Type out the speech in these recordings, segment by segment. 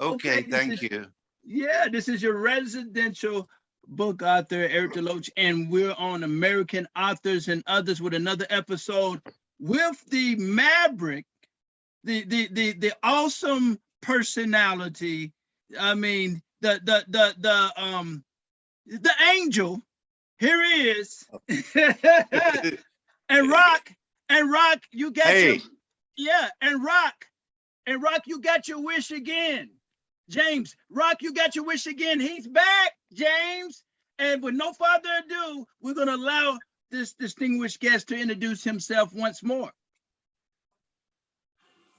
Okay, Okay, thank you. this is your residential book author, Eric DeLoach, and we're on American Authors and Others with another episode with the Maverick, the awesome personality. I mean, the angel. Here he is. and Rock, you got Hey. your Rock, you got your wish again. James, Rock, you got your wish again. He's back, James. And with no further ado, we're going to allow this distinguished guest to introduce himself once more.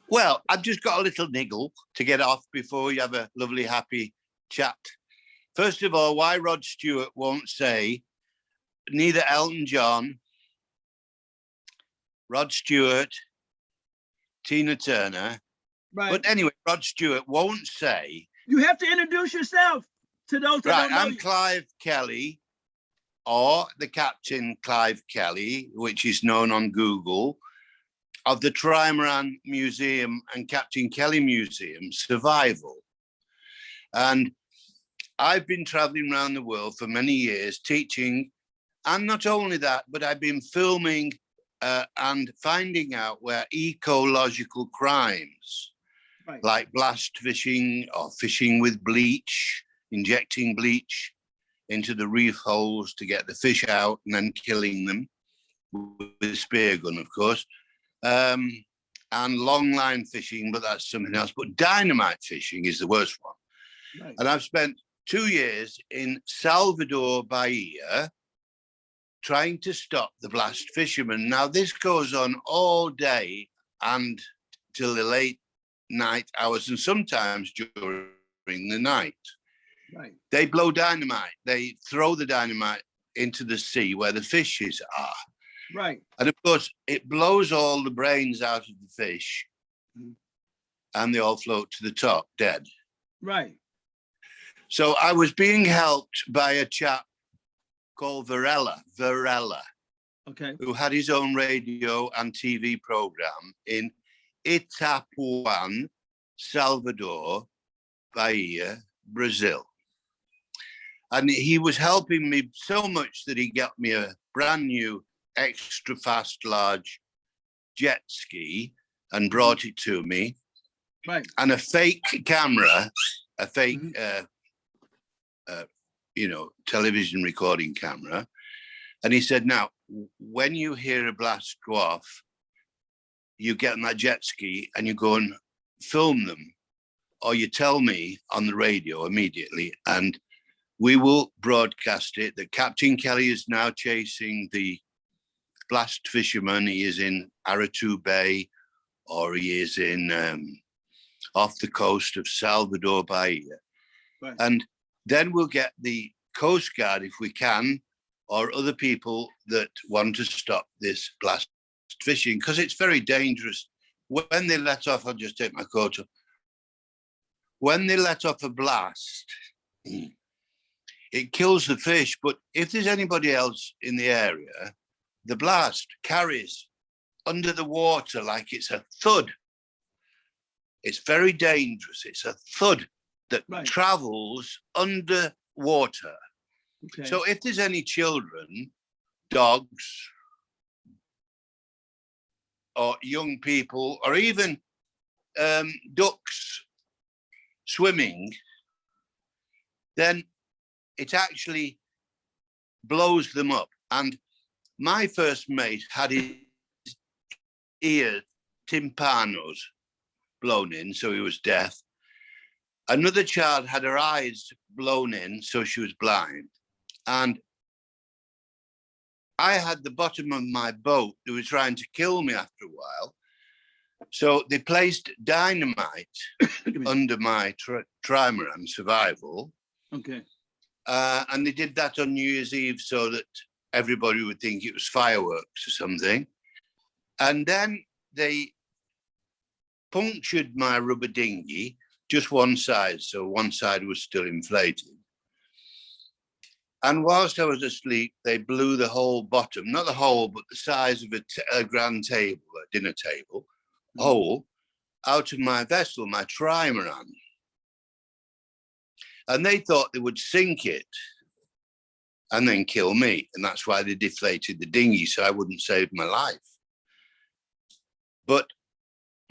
Well, I've just got a little niggle to get off before we have a lovely, happy chat. First of all, why Rod Stewart won't say neither Elton John, Rod Stewart, Tina Turner. Right. But anyway, Rod Stewart won't say. You have to introduce yourself to those that don't know I'm you. Clive Kelly, or the Captain Clive Kelly, which is known on Google, of the Trimaran Museum and Captain Kelly Museum Survival. And I've been traveling around the world for many years teaching, and not only that, but I've been filming and finding out where ecological crimes, Right. like blast fishing or fishing with bleach, injecting bleach into the reef holes to get the fish out and then killing them with a spear gun, of course, and long line fishing, but that's something else. But dynamite fishing is the worst one. Right. And I've spent 2 years in Salvador Bahia trying to stop the blast fishermen. Now, this goes on all day and till the late night hours, and sometimes during the night. Right. They blow dynamite. They throw the dynamite into the sea where the fishes are. Right. And of course, it blows all the brains out of the fish, and they all float to the top dead. Right. So I was being helped by a chap called Varela, Okay. who had his own radio and TV program in Itapuan, Salvador, Bahia, Brazil. And he was helping me so much that he got me a brand new extra fast large jet ski and brought it to me. Right. And a fake camera, a fake television recording camera. And he said, now, when you hear a blast go off, you get on that jet ski and you go and film them, or you tell me on the radio immediately, and we will broadcast it that Captain Kelly is now chasing the blast fisherman. He is in Aratu Bay, or he is in off the coast of Salvador Bahia. Right. And then we'll get the Coast Guard, if we can, or other people that want to stop this blast fishing, because it's very dangerous. When they let off, I'll just take my coat off. When they let off a blast, it kills the fish. But if there's anybody else in the area, the blast carries under the water like it's a thud. It's very dangerous. It's a thud that travels underwater. Okay. So if there's any children, dogs, or young people, or even ducks swimming, then it actually blows them up. And my first mate had his ear tympanos blown in, so he was deaf. Another child had her eyes blown in, so she was blind. And I had the bottom of my boat. They were trying to kill me after a while. So they placed dynamite under my trimaran Survival. Okay. And they did that on New Year's Eve so that everybody would think it was fireworks or something. And then they punctured my rubber dinghy, just one side. So one side was still inflated. And whilst I was asleep, they blew the whole bottom, not the whole, but the size of a grand table, a dinner table, hole out of my vessel, my trimaran. And they thought they would sink it and then kill me. And that's why they deflated the dinghy, so I wouldn't save my life. But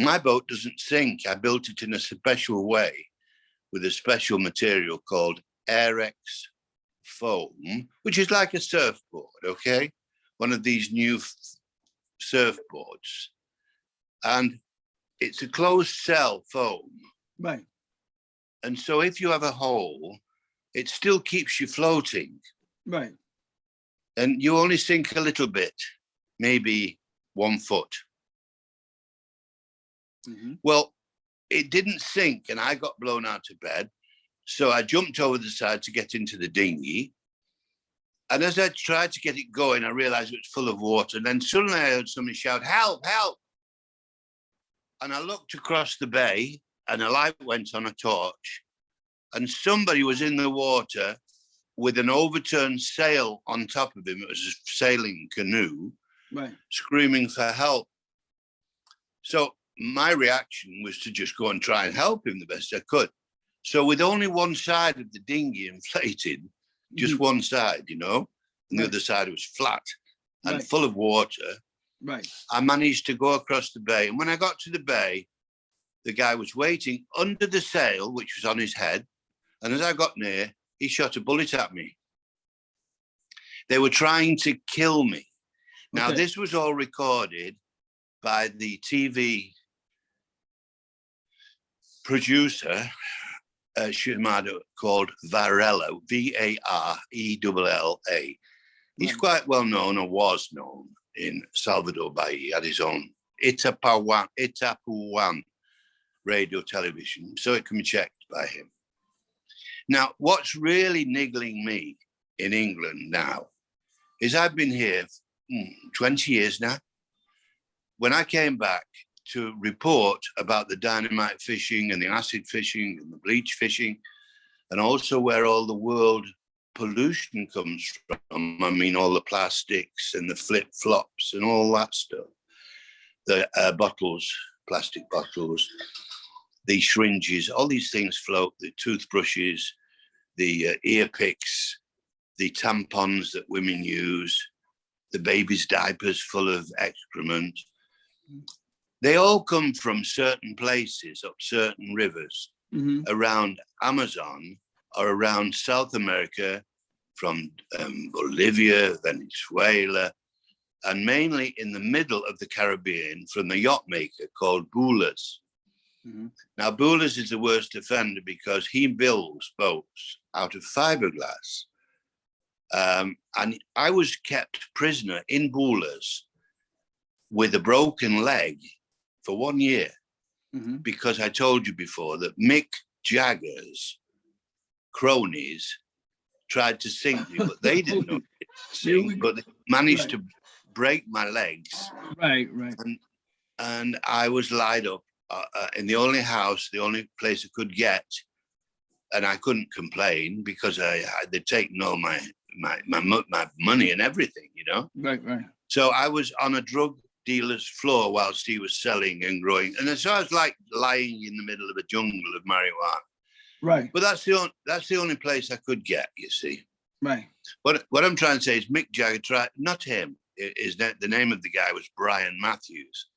my boat doesn't sink. I built it in a special way with a special material called Airex foam, which is like a surfboard, okay? One of these new surfboards. And it's a closed cell foam. Right. And so if you have a hole, it still keeps you floating. Right. And you only sink a little bit, maybe 1 foot. Mm-hmm. Well, it didn't sink and I got blown out of bed. So I jumped over the side to get into the dinghy. And as I tried to get it going, I realized it was full of water. And then suddenly I heard somebody shout, "Help, help." And I looked across the bay and a light went on, a torch. And somebody was in the water with an overturned sail on top of him. It was a sailing canoe, right, screaming for help. So my reaction was to just go and try and help him the best I could. So with only one side of the dinghy inflated, just one side, you know, and the other side was flat and full of water. Right. I managed to go across the bay. And when I got to the bay, the guy was waiting under the sail, which was on his head. And as I got near, he shot a bullet at me. They were trying to kill me. Now, this was all recorded by the TV producer, called Varela, Varella. He's quite well known, or was known, in Salvador Bahia. He had his own Itapuan radio television, so it can be checked by him. Now, what's really niggling me in England now is I've been here 20 years now. When I came back to report about the dynamite fishing and the acid fishing and the bleach fishing, and also where all the world pollution comes from, I mean, all the plastics and the flip-flops and all that stuff, the bottles, plastic bottles, the syringes, all these things float, the toothbrushes, the ear picks, the tampons that women use, the baby's diapers full of excrement. They all come from certain places, up certain rivers, around Amazon or around South America, from Bolivia, Venezuela, and mainly in the middle of the Caribbean from the yacht maker called Bulas. Now, Bulas is the worst offender because he builds boats out of fiberglass. And I was kept prisoner in Bulas with a broken leg for 1 year because I told you before that Mick Jagger's cronies tried to sink me, but they didn't know it sink, but they managed to break my legs. Right. And I was lied up in the only house, the only place I could get, and I couldn't complain because they'd taken all my money and everything, you know. Right. So I was on a drug dealer's floor whilst he was selling and growing, and so I was like lying in the middle of a jungle of marijuana. Right. But that's the only place I could get, you see. Right. What I'm trying to say is Mick Jagger tried, not him, the name of the guy was Brian Matthews.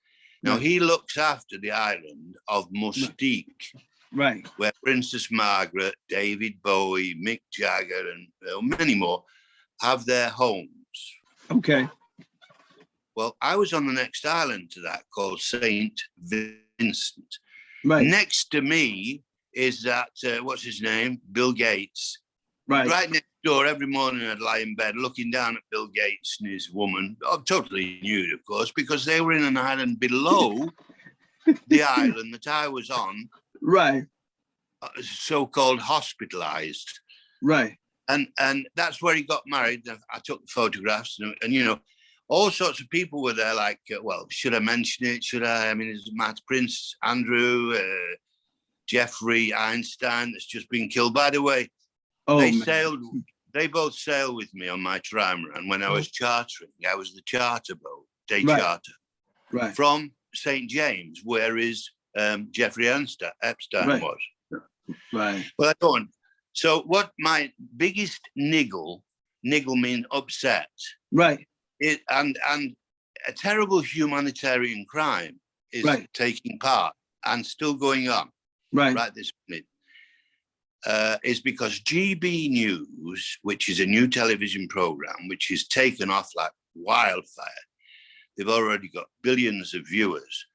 Now, he looks after the island of Mustique, right, where Princess Margaret, David Bowie, Mick Jagger, and many more have their homes. Okay. Well, I was on the next island to that called St. Vincent. Right. Next to me is that, what's his name? Bill Gates. Right. Right next door, every morning I'd lie in bed looking down at Bill Gates and his woman. I'm totally nude, of course, because they were in an island below the island that I was on. Right. So-called hospitalized. Right. And that's where he got married. I took the photographs and you know, all sorts of people were there like, well, should I mention it? Should I? I mean, it's Matt Prince, Andrew, Jeffrey Einstein that's just been killed. By the way, they both sailed with me on my trimaran when I was chartering. I was the charter boat, day charter. Right. From St. James, where is Jeffrey Epstein was. Right. Well, So what my biggest niggle means upset, Right. and a terrible humanitarian crime is taking part and still going on right this minute, is because GB News, which is a new television program, which is taken off like wildfire. They've already got billions of viewers.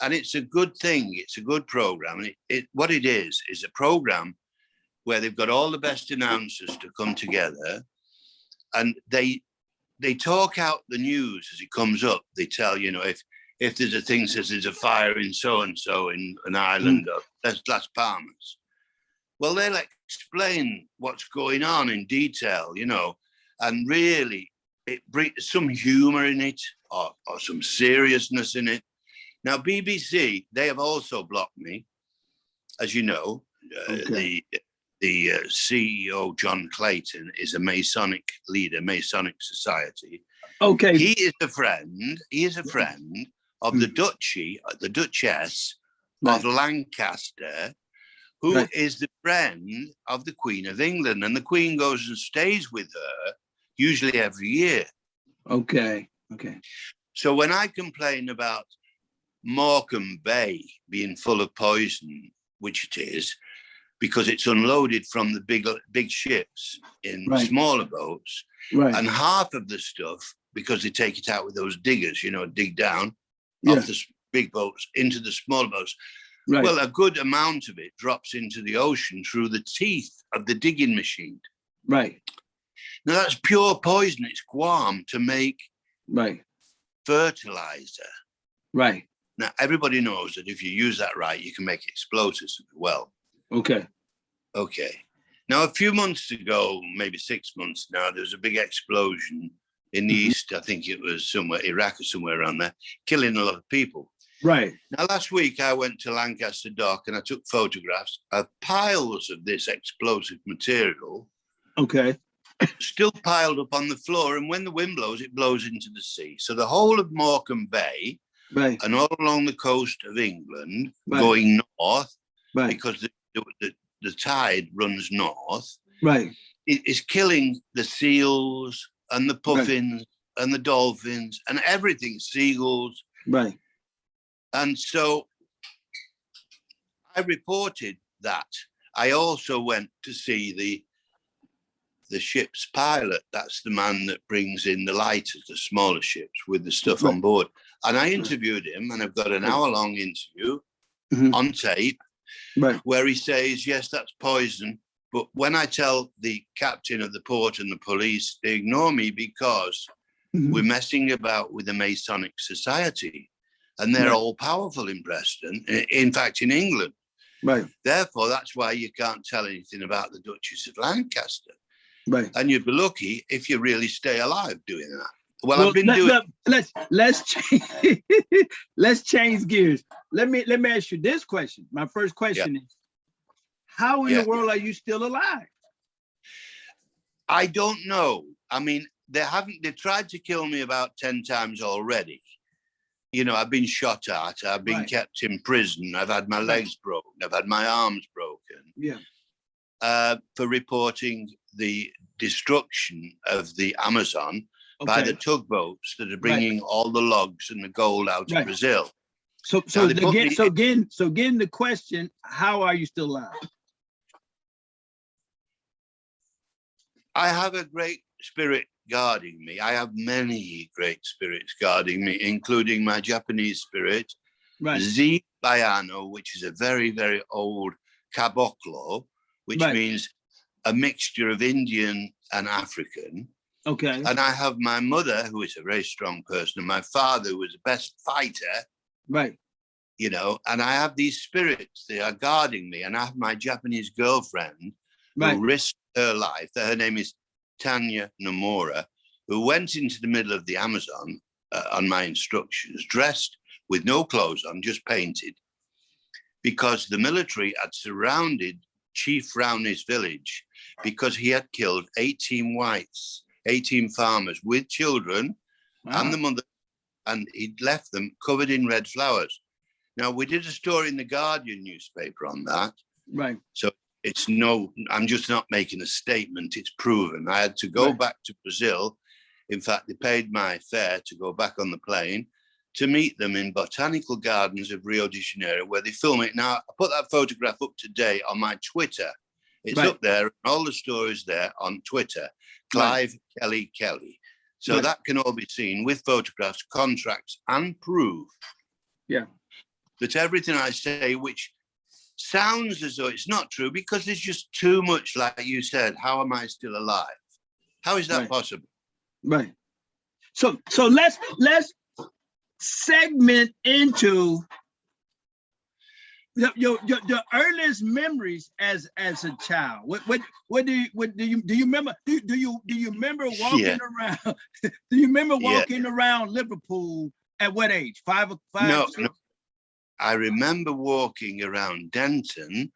And it's a good thing. It's a good program. What it is a program where they've got all the best announcers to come together, and they talk out the news as it comes up. They tell, if there's a thing says there's a fire in so-and-so in an island of Las Palmas. Well, they'll explain what's going on in detail, and really it brings some humor in it or some seriousness in it. Now, BBC, they have also blocked me, as you know. The CEO, John Clayton, is a Masonic leader, Masonic Society. Okay. He is a friend of the Duchess of Lancaster, who is the friend of the Queen of England. And the Queen goes and stays with her, usually every year. Okay. So when I complain about Morecambe Bay being full of poison, which it is, because it's unloaded from the big ships in smaller boats, and half of the stuff, because they take it out with those diggers, dig down off the big boats into the small boats. Well, a good amount of it drops into the ocean through the teeth of the digging machine. Now that's pure poison. It's guam to make fertilizer. Now, everybody knows that if you use that right, you can make explosives as well. Okay. Now, a few months ago, maybe 6 months now, there was a big explosion in the east. I think it was somewhere, Iraq or somewhere around there, killing a lot of people. Now, last week, I went to Lancaster Dock and I took photographs of piles of this explosive material. Still piled up on the floor. And when the wind blows, it blows into the sea. So the whole of Morecambe Bay, and all along the coast of England, going north, because the tide runs north, it is killing the seals and the puffins and the dolphins and everything, seagulls. And so I reported that. I also went to see the ship's pilot. That's the man that brings in the lighters, the smaller ships with the stuff on board. And I interviewed him, and I've got an hour-long interview on tape where he says, yes, that's poison. But when I tell the captain of the port and the police, they ignore me because we're messing about with the Masonic Society. And they're all powerful in Preston, in fact, in England. Therefore, that's why you can't tell anything about the Duchess of Lancaster. And you'd be lucky if you really stay alive doing that. Well, I've been doing. Let's change. Let's change gears. Let me ask you this question. My first question is, how in the world are you still alive? I don't know. I mean, they tried to kill me about 10 times already. I've been shot at. I've been kept in prison. I've had my legs broken. I've had my arms broken. For reporting the destruction of the Amazon by the tugboats that are bringing all the logs and the gold out of Brazil. So again, the question: how are you still alive? I have a great spirit guarding me. I have many great spirits guarding me, including my Japanese spirit, Z Bayano, which is a very, very old caboclo, which means a mixture of Indian and African. And I have my mother, who is a very strong person, and my father, who was the best fighter. And I have these spirits, they are guarding me. And I have my Japanese girlfriend who risked her life. Her name is Tanya Nomura, who went into the middle of the Amazon on my instructions, dressed with no clothes on, just painted, because the military had surrounded Chief Rowney's village because he had killed 18 whites, 18 farmers with children and the mother, and he'd left them covered in red flowers. Now, we did a story in the Guardian newspaper on that. So It's no, I'm just not making a statement. It's proven. I had to go back to Brazil. In fact, they paid my fare to go back on the plane to meet them in botanical gardens of Rio de Janeiro, where they film it. Now, I put that photograph up today on my Twitter. It's up there, all the stories there on Twitter, Clive Kelly. So that can all be seen with photographs, contracts, and proof. Yeah. That everything I say, which sounds as though it's not true, because there's just too much, like you said, how am I still alive? How is that possible? Right. So let's segment into your earliest memories as a child. What do you remember? Do you remember walking around? Do you remember walking around Liverpool at what age? Five, no, 6? no. I remember walking around Denton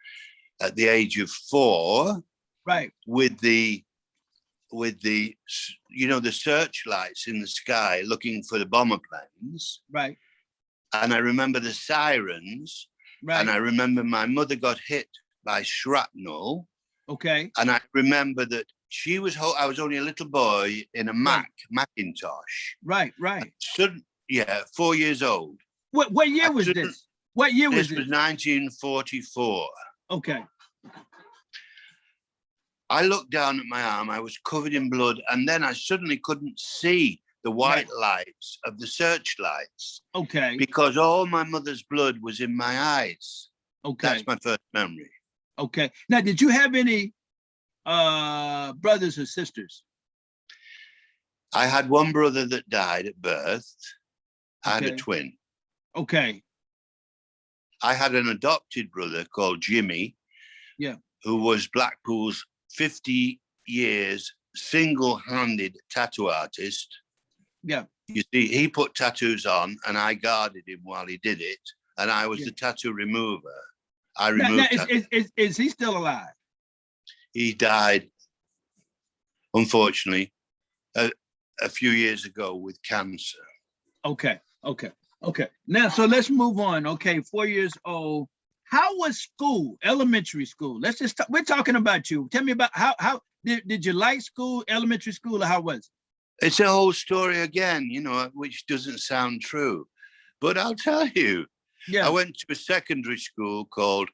at the age of 4, right, with the the searchlights in the sky looking for the bomber planes, right, and I remember the sirens, right, and I remember my mother got hit by shrapnel, okay, and I remember that I was only a little boy in a Macintosh, right. 4 years old. What year was this? What year was this? This was 1944. Okay. I looked down at my arm, I was covered in blood, and then I suddenly couldn't see the white lights of the searchlights. Okay. Because all my mother's blood was in my eyes. Okay. That's my first memory. Okay. Now, did you have any brothers or sisters? I had one brother that died at birth. I had a twin. Okay. I had an adopted brother called Jimmy. Yeah. Who was Blackpool's 50 years single-handed tattoo artist. Yeah. You see, he put tattoos on and I guarded him while he did it. And I was the tattoo remover. I removed is he still alive? He died, unfortunately, a few years ago with cancer. Okay. Now, so let's move on. Okay, 4 years old. How was school, elementary school? Let's just we're talking about you. Tell me about how did you like school, elementary school, or how was it? It's a whole story again, which doesn't sound true. But I'll tell you. Yeah. I went to a secondary school called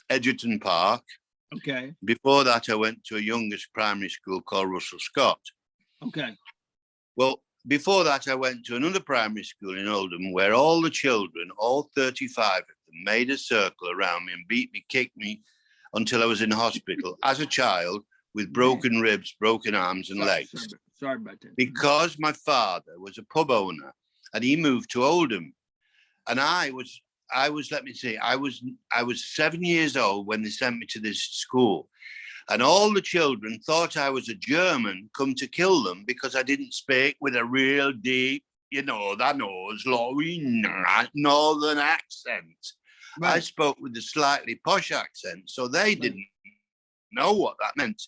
Edgerton Park. Okay. Before that, I went to a youngest primary school called Russell Scott. Okay. Well, before that, I went to another primary school in Oldham where all the children, all 35 of them, made a circle around me and beat me, kicked me until I was in hospital as a child with broken ribs, broken arms and legs. Sorry about that. Because my father was a pub owner and he moved to Oldham. And I was 7 years old when they sent me to this school. And all the children thought I was a German come to kill them because I didn't speak with a real deep, that nose, northern accent. Right. I spoke with a slightly posh accent, so they didn't know what that meant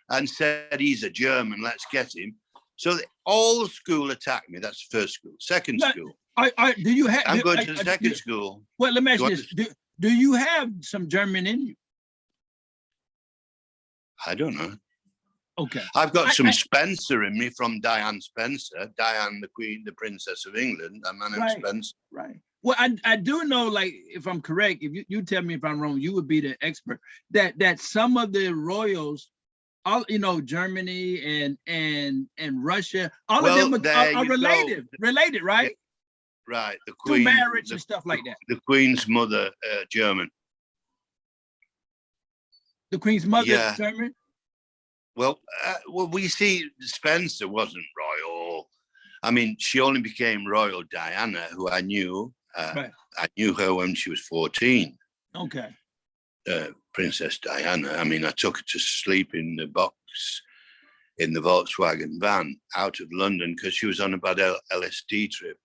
and said, he's a German, let's get him. So all the school attacked me. That's the first school. Second school. Do you have? I'm going to the second school. Well, let me ask you this. Do you have some German in you? I don't know. Okay. I've got some Spencer in me from Diane Spencer, Diane, the Queen, the Princess of England. I'm named Spencer. Right. Well, I do know, like, if I'm correct, if you tell me if I'm wrong, you would be the expert, that some of the royals, all Germany and Russia, all of them are related, right? Right. The Queen. Through marriage and stuff like that. The Queen's mother, German. The Queen's mother, German? Well, we see Spencer wasn't royal. I mean, she only became Royal Diana, who I knew. I knew her when she was 14. Okay. Princess Diana. I mean, I took her to sleep in the box in the Volkswagen van out of London because she was on a bad LSD trip.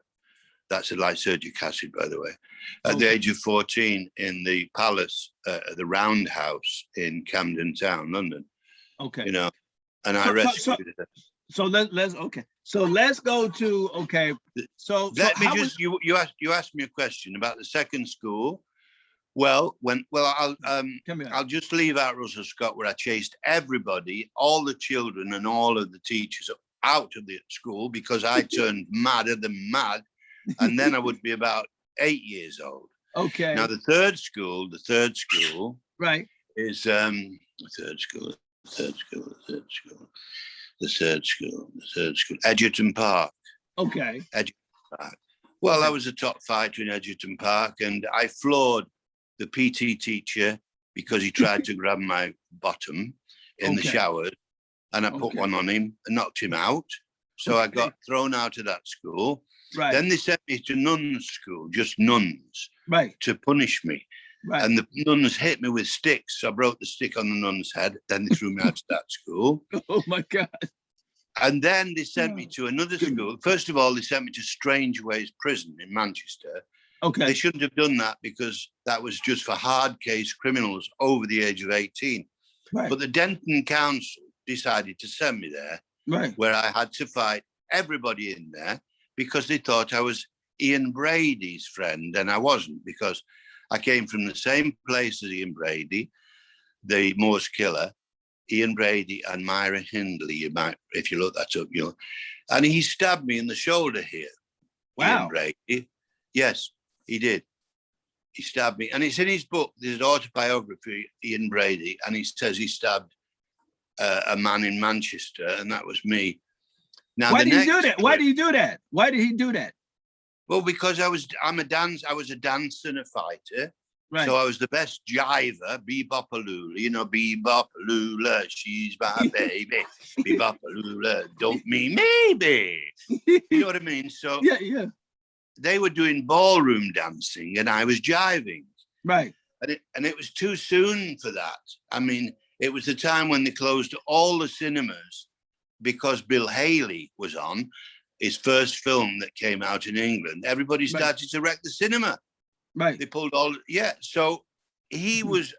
That's a lysergic acid, by the way. At the age of 14 in the palace, the Roundhouse in Camden Town, London. Okay. And I rescued her. So let's go to, So let me just, you asked me a question about the second school. I'll just leave out Russell Scott, where I chased everybody, all the children and all of the teachers out of the school because I turned madder than mad. And then I would be about 8 years old. Okay. Now the third school, right, is the third school, Edgerton Park. Okay. Edgerton Park. Well, I was a top fighter in Edgerton Park, and I floored the PT teacher because he tried to grab my bottom in the showers, and I put one on him and knocked him out. So I got thrown out of that school. Right. Then they sent me to nuns' school, just nuns, right, to punish me. right. And the nuns hit me with sticks. So I broke the stick on the nun's head. Then they threw me out of that school. Oh my God. And then they sent me to another school. First of all, they sent me to Strangeways Prison in Manchester. Okay. They shouldn't have done that because that was just for hard case criminals over the age of 18. Right. But the Denton Council decided to send me there, right, where I had to fight everybody in there because they thought I was Ian Brady's friend, and I wasn't, because I came from the same place as Ian Brady, the Morse killer. Ian Brady and Myra Hindley, you might, if you look that up, you'll. And he stabbed me in the shoulder here. Wow. Ian Brady. Yes, he did. He stabbed me. And it's in his book, there's an autobiography, Ian Brady, and he says he stabbed a man in Manchester, and that was me. Now, why did he do that? Why did he do that? Why did he do that? Well, because I was a dancer and a fighter. Right. So I was the best jiver, bebopalula, bebopalula, she's my baby, bebopalula, don't mean maybe. You know what I mean? So yeah. They were doing ballroom dancing and I was jiving. Right. And it was too soon for that. I mean, it was the time when they closed all the cinemas because Bill Haley was on, his first film that came out in England. Everybody started to wreck the cinema. Right. They pulled all, so he was,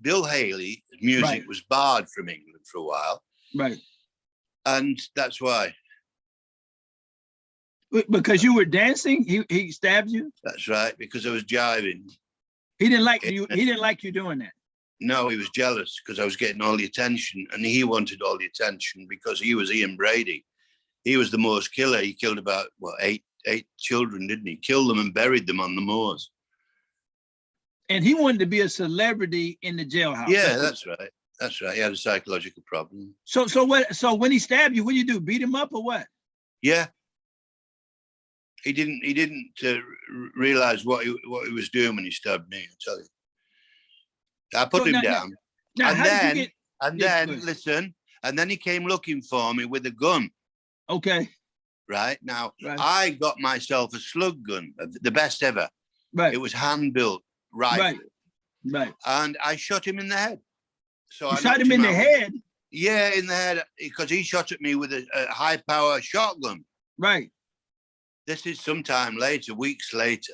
Bill Haley's music was barred from England for a while. Right. And that's why. Because you were dancing, he stabbed you? That's right, because I was jiving. He didn't like you. He didn't like you doing that. No, he was jealous because I was getting all the attention, and he wanted all the attention because he was Ian Brady. He was the Moors killer. He killed about eight children, didn't he? Killed them and buried them on the moors. And he wanted to be a celebrity in the jailhouse. Yeah, that's right. That's right. He had a psychological problem. So when he stabbed you, what did you do? Beat him up or what? Yeah. He didn't realize what he was doing when he stabbed me, I tell you. I put him down. And then he came looking for me with a gun. Okay. Right now, I got myself a slug gun, the best ever. Right. It was hand-built rifle. Right. And I shot him in the head. So I shot him in the head? Yeah, in the head, because he shot at me with a high-power shotgun. Right. This is sometime later, weeks later.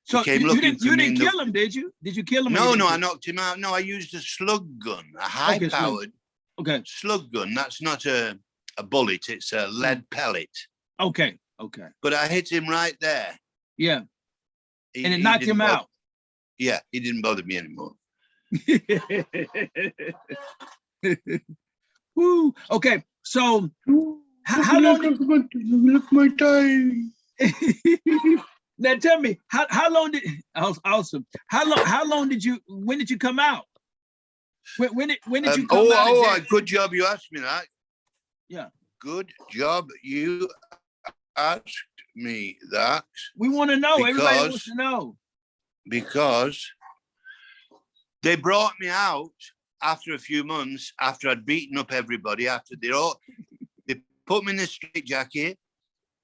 So you didn't kill him, did you? Did you kill him? No, I knocked him out. No, I used a slug gun, a high-powered slug gun. That's not a bullet, it's a lead pellet. Okay. But I hit him right there. Yeah. And it knocked him out. Yeah, he didn't bother me anymore. Woo. Okay, so how long did look my time? Now tell me, how long did awesome? How long did you? When did you come out? When did you come out? Good job you asked me that. Yeah. Good job you asked me that. We want to know. Everybody wants to know. Because they brought me out after a few months, after I'd beaten up everybody, they put me in a straitjacket.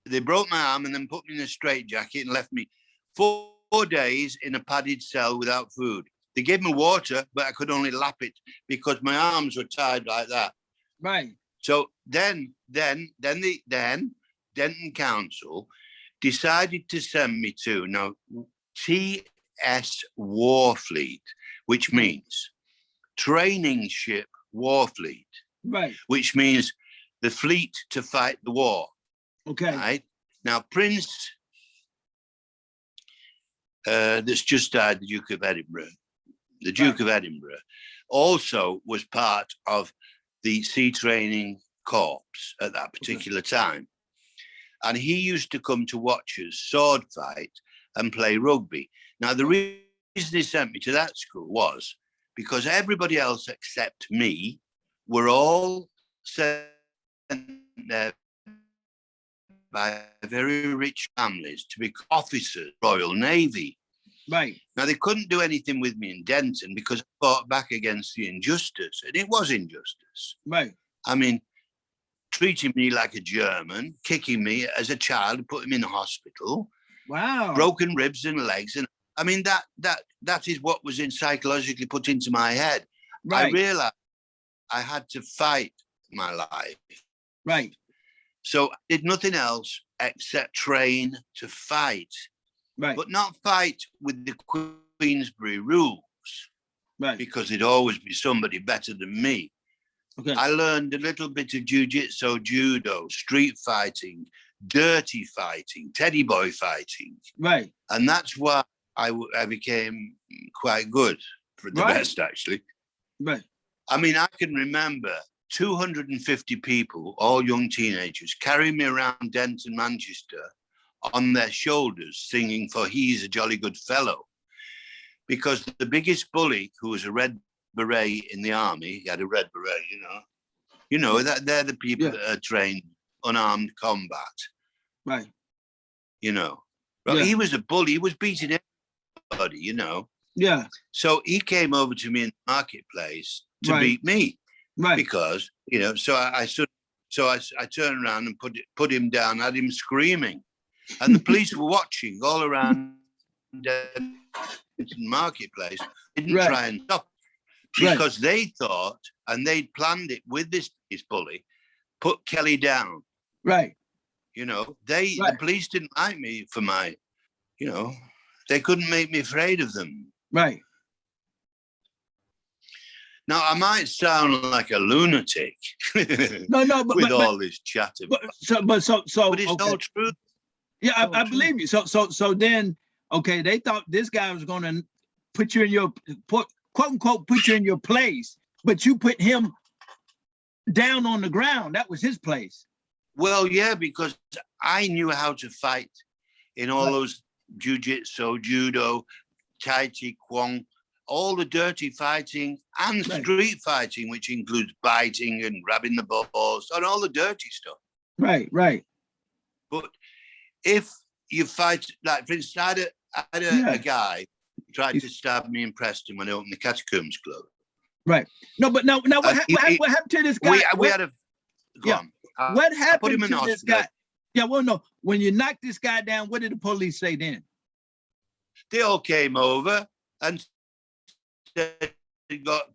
They broke my arm and then put me in a straitjacket and left me 4 days in a padded cell without food. They gave me water, but I could only lap it because my arms were tied like that. Right. So then the Denton Council decided to send me to TS Warfleet, which means training ship Warfleet. Right. Which means the fleet to fight the war. Okay. Right. Now, Prince that's just died, the Duke of Edinburgh. The Duke of Edinburgh also was part of the Sea Training Corps at that particular time. And he used to come to watch us sword fight and play rugby. Now, the reason he sent me to that school was because everybody else except me were all sent there by very rich families to become officers, Royal Navy. Right. Now, they couldn't do anything with me in Denton because I fought back against the injustice, and it was injustice. Right. I mean, treating me like a German, kicking me as a child, putting me in the hospital. Wow. Broken ribs and legs. And I mean, that is what was psychologically put into my head. Right. I realized I had to fight my life. Right. So I did nothing else except train to fight. Right. But not fight with the Queensberry rules. Right. Because there'd always be somebody better than me. Okay. I learned a little bit of jiu-jitsu, judo, street fighting, dirty fighting, teddy boy fighting. Right. And that's why I became quite good, for the best, actually. Right. I mean, I can remember 250 people, all young teenagers, carrying me around Denton, Manchester, on their shoulders, singing "For He's a Jolly Good Fellow." Because the biggest bully, who was a red beret in the army, he had a red beret, you know that they're the people that are trained unarmed combat. Right. You know, but he was a bully. He was beating everybody, Yeah. So he came over to me in the marketplace to beat me. Right. Because, so I turned around and put him down, had him screaming. And the police were watching all around the marketplace, didn't try and stop. Because they thought, and they'd planned it with this bully, put Kelly down. Right. The police didn't like me for my, they couldn't make me afraid of them. Right. Now, I might sound like a lunatic. No, with all this chatter. But it's all true. Yeah, I believe you. So then, okay, they thought this guy was going to put you in your, quote unquote, put you in your place, but you put him down on the ground. That was his place. Well, yeah, because I knew how to fight in all those jiu-jitsu, judo, tai chi kwang, all the dirty fighting and street fighting, which includes biting and grabbing the balls and all the dirty stuff. Right, right. But if you fight, like for instance, I had a guy tried to stab me in Preston when I opened the Catacombs Club. Right. No, but now what happened to this guy? We had a go on. What happened to this guy? Yeah, well, no. When you knocked this guy down, what did the police say then? They all came over and said,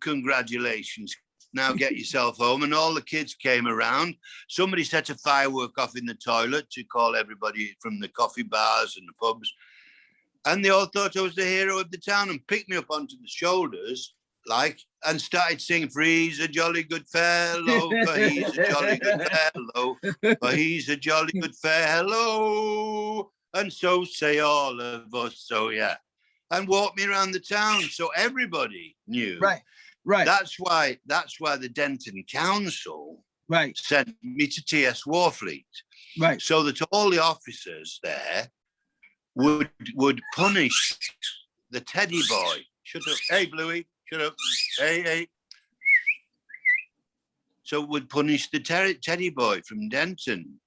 congratulations. Now get yourself home. And all the kids came around. Somebody set a firework off in the toilet to call everybody from the coffee bars and the pubs. And they all thought I was the hero of the town and picked me up onto the shoulders, and started singing, "For he's a jolly good fellow, for he's a jolly good fellow, for he's a jolly good fellow." And so say all of us, so yeah. And walked me around the town, so everybody knew. Right. That's why the Denton Council sent me to TS Warfleet. Right. So that all the officers there would punish the teddy boy. Shut up. Hey, Bluey. Shut up. Hey. So would punish the teddy boy from Denton.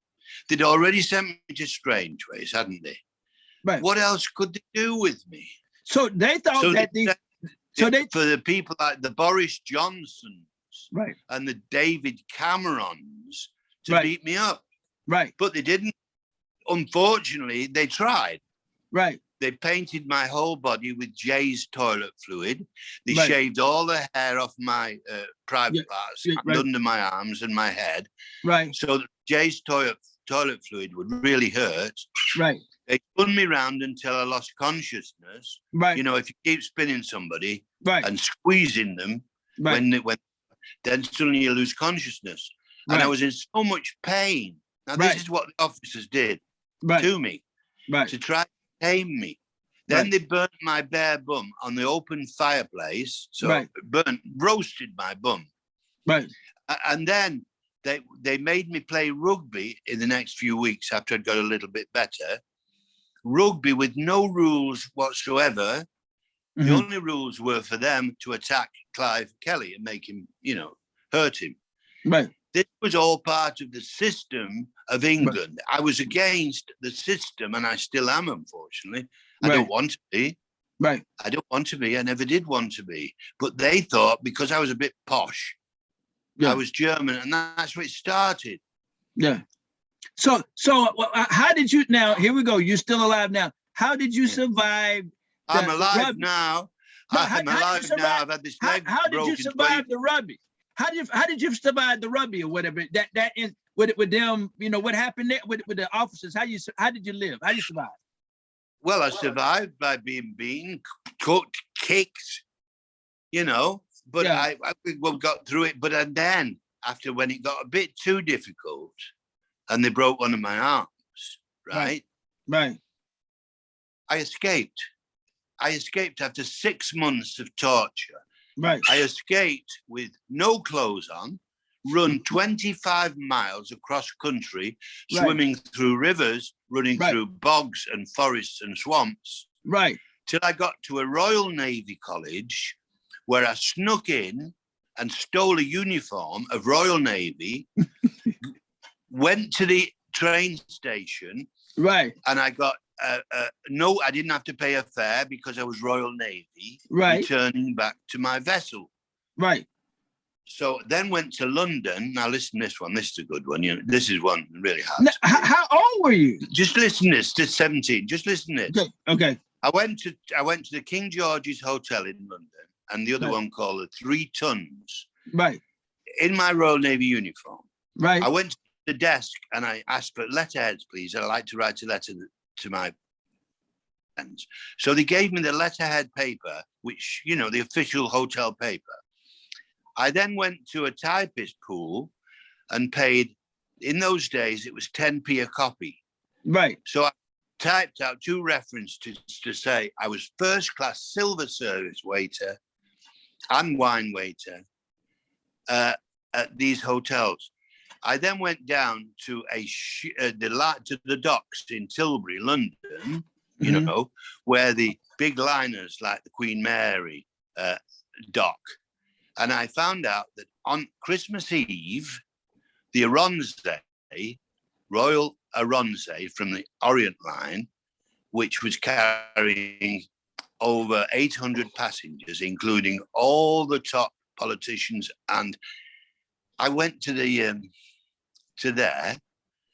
They'd already sent me to Strangeways, hadn't they? Right. What else could they do with me? So they thought for the people like the Boris Johnsons right, and the David Camerons to beat me up. Right. But they didn't. Unfortunately, they tried. Right. They painted my whole body with Jay's toilet fluid. They shaved all the hair off my private parts and under my arms and my head. Right. So that Jay's toilet fluid would really hurt. Right. They spun me round until I lost consciousness. Right. You know, if you keep spinning somebody and squeezing them, when then suddenly you lose consciousness. And I was in so much pain. Now, this is what the officers did to me to try to tame me. Then they burnt my bare bum on the open fireplace. So Right. roasted my bum. Right. And then they made me play rugby in the next few weeks after I'd got a little bit better. Rugby with no rules whatsoever. The only rules were for them to attack Clive Kelly and make him, hurt him. Right. This was all part of the system of England. Right. I was against the system, and I still am, unfortunately. I don't want to be. Right. I don't want to be. I never did want to be. But they thought because I was a bit posh, I was German, and that's where it started. Yeah. So how did you, now, here we go. You're still alive now. How did you survive? I'm alive now. I'm alive now. I've had this leg broken. How did you survive the rugby? How did you survive the rugby or whatever? That is with them, what happened there with the officers? How did you live? How did you survive? Well, I survived by being beaten, cooked, kicked, but I got through it. But then after, when it got a bit too difficult and they broke one of my arms, right? I escaped. I escaped after 6 months of torture. Right. I escaped with no clothes on, run 25 miles across country, swimming through rivers, running through bogs and forests and swamps. Right. Till I got to a Royal Navy college where I snuck in and stole a uniform of Royal Navy, went to the train station. Right. And I got no, I didn't have to pay a fare because I was Royal Navy, returning back to my vessel. Right. So then went to London. Now listen to this one. This is a good one. This is one really hard. Now, how old were you? Just listen to this. Just 17. Just listen to this. Okay. I went to the King George's Hotel in London, and the other one called the 3 Tons. Right. In my Royal Navy uniform. Right. I went to the desk and I asked for letterheads, please. I'd like to write a letter to my friends. So they gave me the letterhead paper, which, the official hotel paper. I then went to a typist pool and paid, in those days, it was 10p a copy. Right. So I typed out 2 references to say I was first class silver service waiter and wine waiter at these hotels. I then went down to the docks in Tilbury, London, where the big liners like the Queen Mary dock. And I found out that on Christmas Eve, the Royal Aronze from the Orient Line, which was carrying over 800 passengers, including all the top politicians, and I went to there,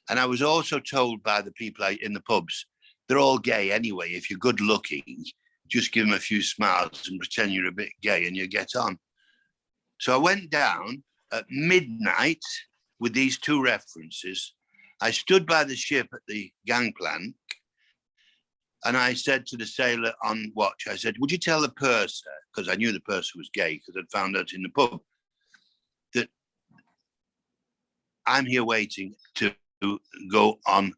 and I was also told by the people in the pubs, they're all gay anyway. If you're good looking, just give them a few smiles and pretend you're a bit gay and you get on. So I went down at midnight with these 2 references. I stood by the ship at the gangplank, and I said to the sailor on watch, I said, would you tell the purser, because I knew the purser was gay because I'd found out in the pub, that I'm here waiting to go on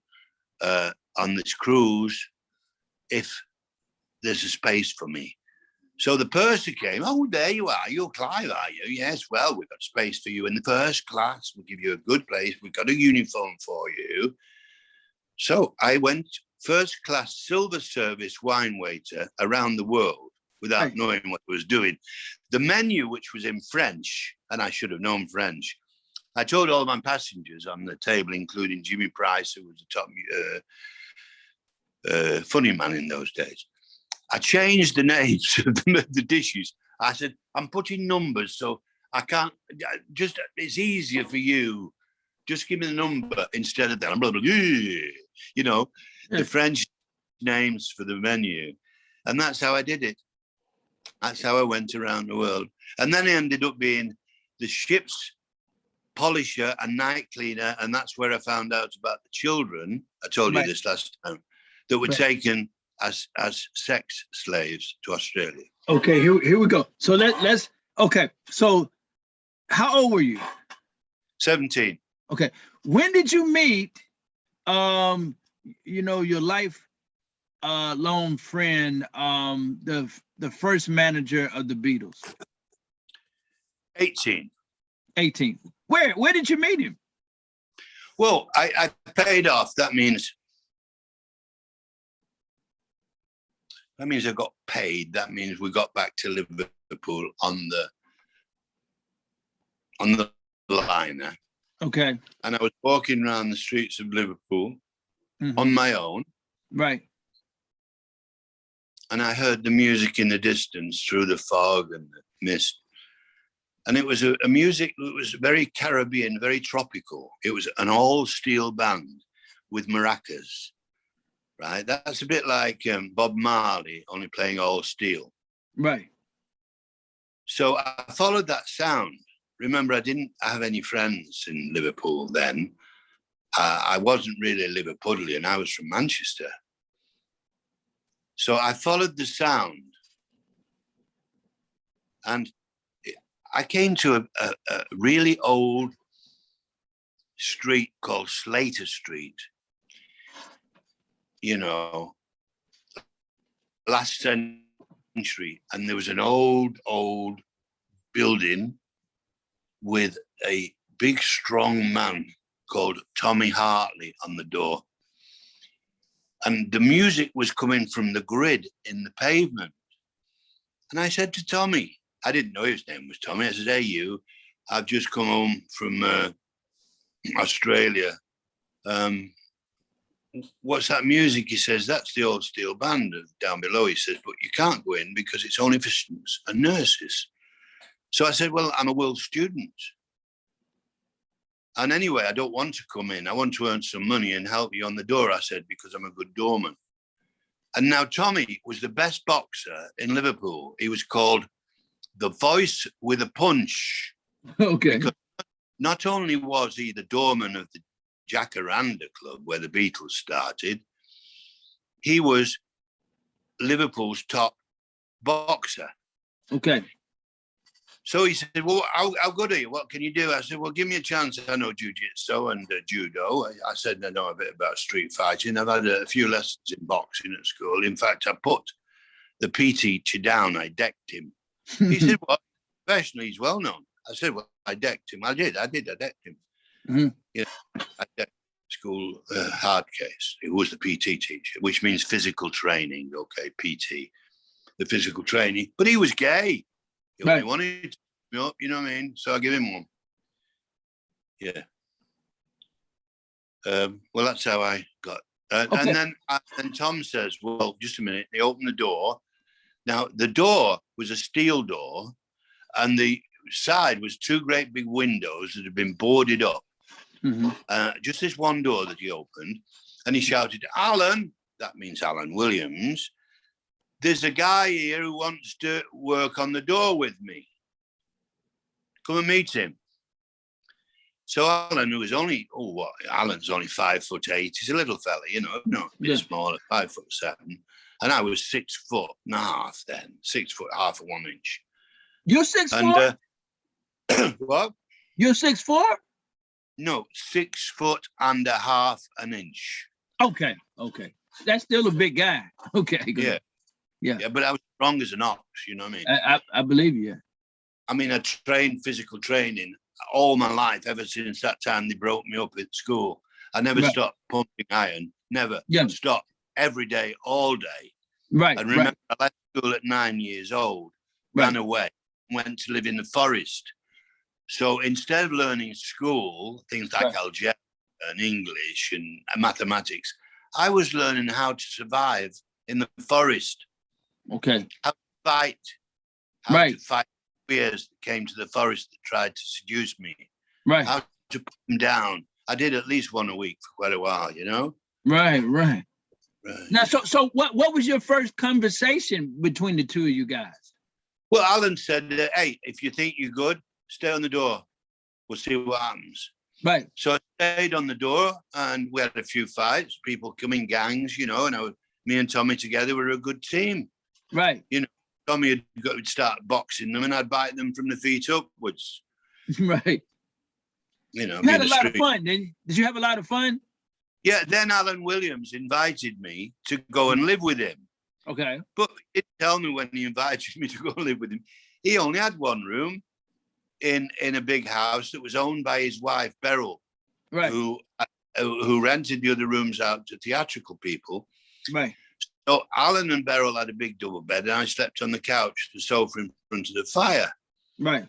this cruise if there's a space for me. So the purser came. Oh, there you are. You're Clive, are you? Yes, well, we've got space for you in the first class. We'll give you a good place. We've got a uniform for you. So I went first class silver service wine waiter around the world without knowing what I was doing. The menu, which was in French, and I should have known French, I told all my passengers on the table, including Jimmy Price, who was the top funny man in those days. I changed the names of the dishes. I said, I'm putting numbers, so I can't, it's easier for you. Just give me the number instead of that. Blah, blah, blah, the French names for the menu. And that's how I did it. That's how I went around the world. And then I ended up being the ship's polisher and night cleaner, and that's where I found out about the children. I told you this last time, that were taken as sex slaves to Australia. Okay, here we go. So let's okay. So how old were you? 17. Okay. When did you meet your life lifelong friend, the first manager of the Beatles? 18. 18. Where did you meet him? Well, I paid off. That means I got paid. That means we got back to Liverpool on the liner. Okay. And I was walking around the streets of Liverpool Mhm. on my own. Right. And I heard the music in the distance through the fog and the mist. And it was a music that was very Caribbean, very tropical. It was an all-steel band with maracas, right? That's a bit like Bob Marley, only playing all steel. Right. So I followed that sound. Remember, I didn't have any friends in Liverpool then. I wasn't really a Liverpudlian. I was from Manchester. So I followed the sound. And I came to a really old street called Slater Street. You know, last century. And there was an old building with a big, strong man called Tommy Hartley on the door. And the music was coming from the grid in the pavement. And I said to Tommy, I didn't know his name was Tommy. I said, hey, you, I've just come home from Australia. What's that music? He says, that's the old steel band down below. He says, but you can't go in because it's only for students and nurses. So I said, well, I'm a world student. And anyway, I don't want to come in. I want to earn some money and help you on the door, I said, because I'm a good doorman. And now Tommy was the best boxer in Liverpool. He was called the Voice with a Punch. Okay. Because not only was he the doorman of the Jacaranda Club where the Beatles started, he was Liverpool's top boxer. Okay. So he said, well, how good are you? What can you do? I said, well, give me a chance. I know jiu-jitsu and judo. I said, I know a bit about street fighting. I've had a few lessons in boxing at school. In fact, I put the PT teacher down. I decked him. He said, well, professionally, he's well known. I said, well, I decked him. I decked him. Mm-hmm. You know, I decked school hard case. It was the PT teacher, which means physical training. Okay, PT, the physical training. But he was gay. He only wanted to me up, you know what I mean? So I give him one. Yeah. Well, that's how I got. Okay. And Tom says, well, just a minute. They opened the door. Now, the door was a steel door, and the side was two great big windows that had been boarded up. Mm-hmm. Just this one door that he opened, and he shouted, Alan, that means Allan Williams, there's a guy here who wants to work on the door with me. Come and meet him. So Alan, who was only, Alan's only 5'8". He's a little fella, you know, a bit smaller, 5'7". And I was 6'1.5" then, 6 foot, half of 1 inch. You're 6'4"? What? You're 6'4"? No, 6.5 inches. Okay. That's still a big guy. Okay. Good. Yeah, but I was strong as an ox, you know what I mean? I believe you. I mean, I trained physical training all my life, ever since that time they broke me up at school. I never stopped pumping iron, never stopped, every day, all day. Right. And remember, I left school at 9 years old, ran away, went to live in the forest. So instead of learning school, things like algebra and English and mathematics, I was learning how to survive in the forest. Okay. How to fight. How to fight bears that came to the forest that tried to seduce me. Right. How to put them down. I did at least one a week for quite a while, you know? Right. Now, so what was your first conversation between the two of you guys? Well, Alan said, hey, if you think you're good, stay on the door. We'll see what happens. Right. So I stayed on the door and we had a few fights. People come in gangs, you know, and me and Tommy together were a good team. Right. You know, Tommy would start boxing them and I'd bite them from the feet upwards. Right. You know, you had a lot of fun, didn't you? Did you have a lot of fun? Yeah, then Allan Williams invited me to go and live with him. Okay. But he didn't tell me when he invited me to go and live with him. He only had one room in a big house that was owned by his wife, Beryl, Right. who rented the other rooms out to theatrical people. Right. So Alan and Beryl had a big double bed, and I slept on the couch, the sofa in front of the fire. Right.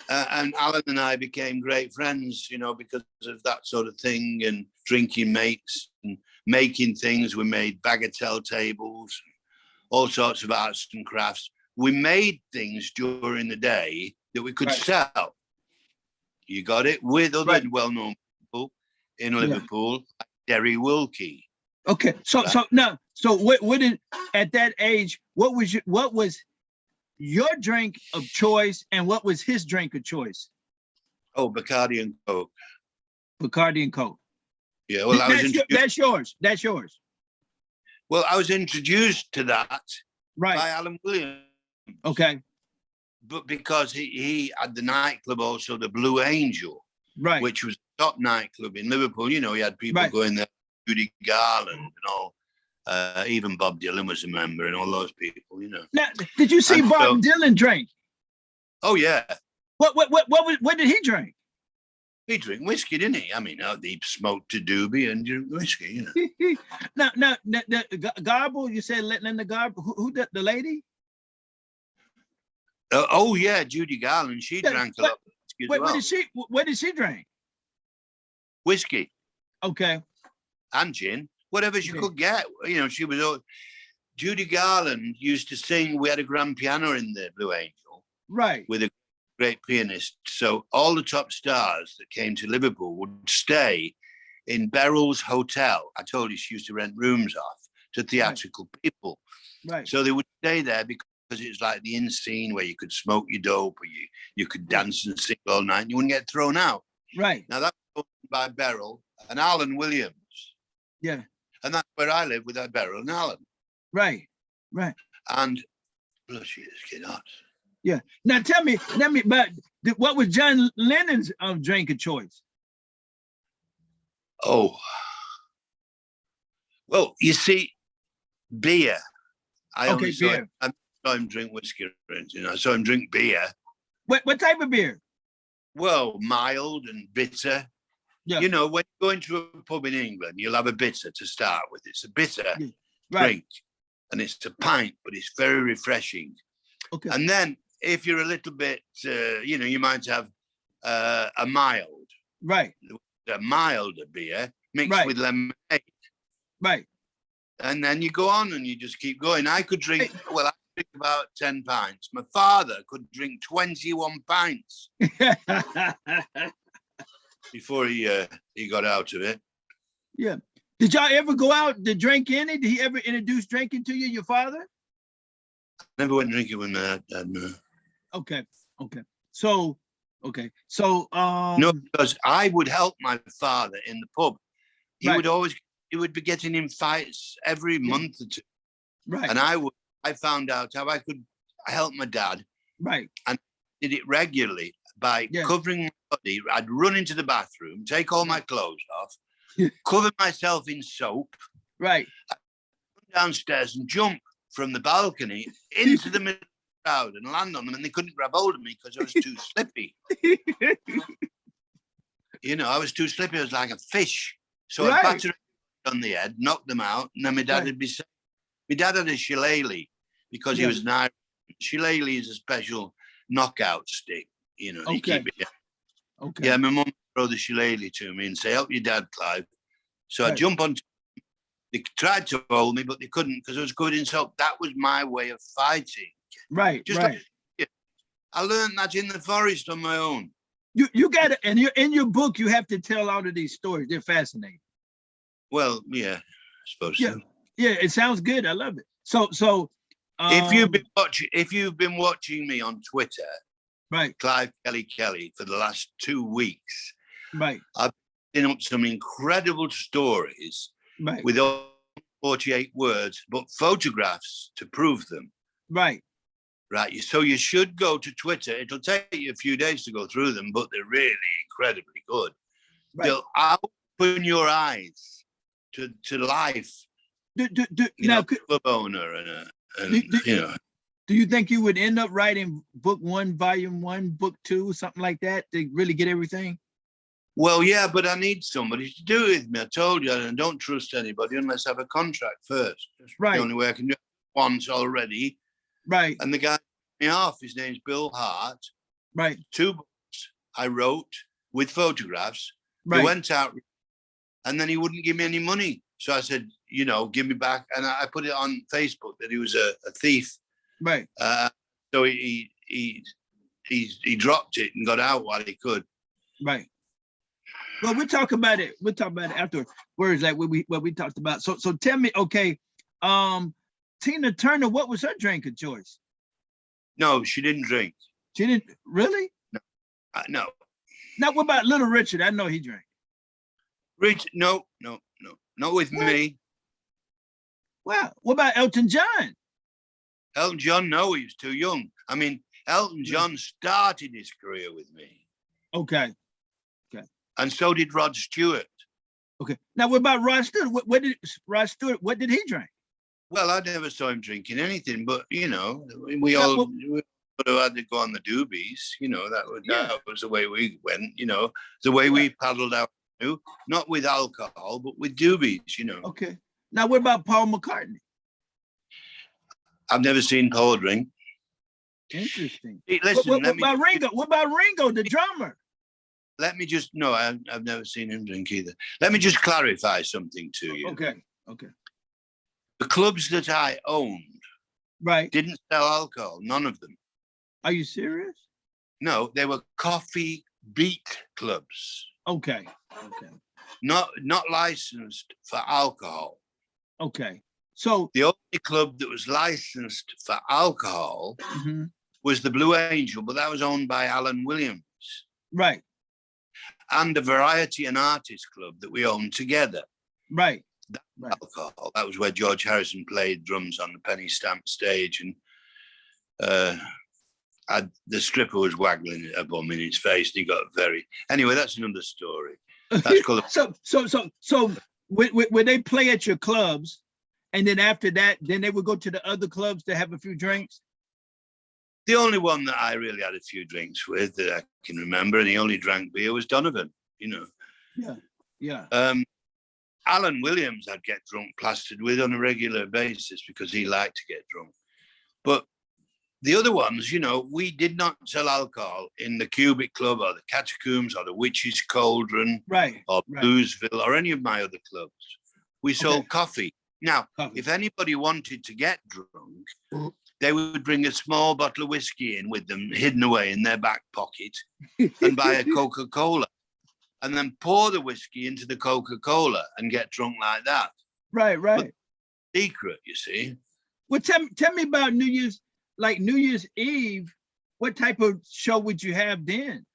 And Alan and I became great friends, you know, because of that sort of thing, and drinking mates and making things. We made bagatelle tables, all sorts of arts and crafts. We made things during the day that we could sell. You got it? With other well-known people in Liverpool, like Derry Wilkie. Okay, so what did, at that age, what was your drink of choice, and what was his drink of choice? Oh, Bacardi and Coke. Bacardi and Coke. Yeah, well, that's yours. Well, I was introduced to that by Allan Williams. Okay. But because he had the nightclub also, the Blue Angel, which was a top nightclub in Liverpool. You know, he had people going there, Judy Garland and all. Even Bob Dylan was a member, and all those people, you know. Now, did you see Bob Dylan drink? Oh yeah. What did he drink? He drank whiskey, didn't he? I mean, he smoked a doobie and drank whiskey, you know. now, Garble, you said Linda Garble. Who the lady? Oh yeah, Judy Garland. She drank a lot of whiskey as well. What did she drink? Whiskey. Okay. And gin, whatever she could get. You know, she was. Judy Garland used to sing. We had a grand piano in the Blue Angel, with a great pianist. So all the top stars that came to Liverpool would stay in Beryl's Hotel. I told you she used to rent rooms off to theatrical people. Right. So they would stay there because it's like the inn scene where you could smoke your dope, or you could dance and sing all night, and you wouldn't get thrown out. Right. Now that's owned by Beryl and Allan Williams. Yeah. And that's where I live with Beryl and Allan. Right. Right. And blush is kid hot. Yeah. Now tell me about what was John Lennon's drink of choice? Oh. Well, you see, beer. I only saw him drink whiskey, you know. I saw him drink beer. What type of beer? Well, mild and bitter. Yeah. You know, when you go into a pub in England, you'll have a bitter to start with. It's a bitter drink, and it's a pint, but it's very refreshing. Okay. And then if you're a little bit, you know, you might have a mild. Right. A milder beer mixed with lemonade. Right. And then you go on and you just keep going. I could drink, well, I drink about 10 pints. My father could drink 21 pints before he got out of it. Yeah. Did y'all ever go out to drink any? Did he ever introduce drinking to you, your father? I never went drinking with my dad, no. Okay. So, no, because I would help my father in the pub. He would be getting in fights every month or two. Right. And I found out how I could help my dad. Right. And did it regularly by covering my body. I'd run into the bathroom, take all my clothes off, cover myself in soap. Right. I'd run downstairs and jump from the balcony into the middle of the crowd and land on them, and they couldn't grab hold of me because I was too slippy. You know, I was too slippy. I was like a fish. So I'd batter on the head, knock them out, and then my dad would be saying, my dad had a shillelagh because he was an Irish. Shillelagh is a special knockout stick, you know. Okay. Yeah, my mum would throw the shillelagh to me and say, help your dad, Clive. So I jump on. They tried to hold me, but they couldn't because I was good in soap. That was my way of fighting. Right, I learned that in the forest on my own. You got it, and you're in your book. You have to tell all of these stories. They're fascinating. Well, yeah, I suppose so. Yeah, it sounds good. I love it. So if you've been watching me on Twitter, right, Clive Kelly for the last 2 weeks, right, I've been up some incredible stories, right, with all 48 words, but photographs to prove them. Right. Right. So you should go to Twitter. It'll take you a few days to go through them, but they're really incredibly good. Right. They'll open your eyes to life. You You now, know, club owner and you know. do you think you would end up writing book 1, volume 1, book 2, something like that to really get everything? Well, yeah, but I need somebody to do it with me. I told you, I don't trust anybody unless I have a contract first. That's Right. the only way I can do it once already. Right. And the guy me off, his name's Bill Hart. Right. 2 books I wrote with photographs. Right. They went out and then he wouldn't give me any money. So I said, you know, give me back. And I put it on Facebook that he was a thief. Right. So he dropped it and got out while he could. Right. Well, we'll talk about it. We'll talk about it afterwards, like what we talked about. So tell me, okay, Tina Turner, what was her drink of choice? No, she didn't drink. She didn't really? No. Now, what about Little Richard? I know he drank. Rich, no, not with me. Well, what about Elton John? Elton John, no, he was too young. I mean, Elton John started his career with me. Okay. And so did Rod Stewart. Okay. Now, what about Rod Stewart? What did Rod Stewart? What did he drink? Well, I never saw him drinking anything, but you know, we all had to go on the doobies. You know, that was the way we went. You know, the way we paddled out, not with alcohol, but with doobies. You know. Okay. Now, what about Paul McCartney? I've never seen Paul drink. Interesting. Hey, listen, what about Ringo? What about Ringo, the drummer? Let me just I've never seen him drink either. Let me just clarify something to you. Okay. The clubs that I owned didn't sell alcohol, none of them. Are you serious? No, they were coffee beat clubs. Okay. Not licensed for alcohol. Okay. So the only club that was licensed for alcohol was the Blue Angel, but that was owned by Allan Williams. Right. And the Variety and Artists Club that we owned together. Right. Alcohol. That was where George Harrison played drums on the penny stamp stage, and the stripper was waggling a bum in his face, and he got very. Anyway, that's another story. That's called. So would they play at your clubs, and then after that, then they would go to the other clubs to have a few drinks? The only one that I really had a few drinks with that I can remember, and he only drank beer, was Donovan. You know. Yeah. Allan Williams, I'd get drunk plastered with on a regular basis because he liked to get drunk. But the other ones, you know, we did not sell alcohol in the Cubic Club or the Catacombs or the Witch's Cauldron or Bluesville or any of my other clubs. We sold coffee. Now, if anybody wanted to get drunk, they would bring a small bottle of whiskey in with them hidden away in their back pocket and buy a Coca-Cola. And then pour the whiskey into the Coca-Cola and get drunk like that. Right. But secret, you see. Well, tell me about New Year's Eve. What type of show would you have then?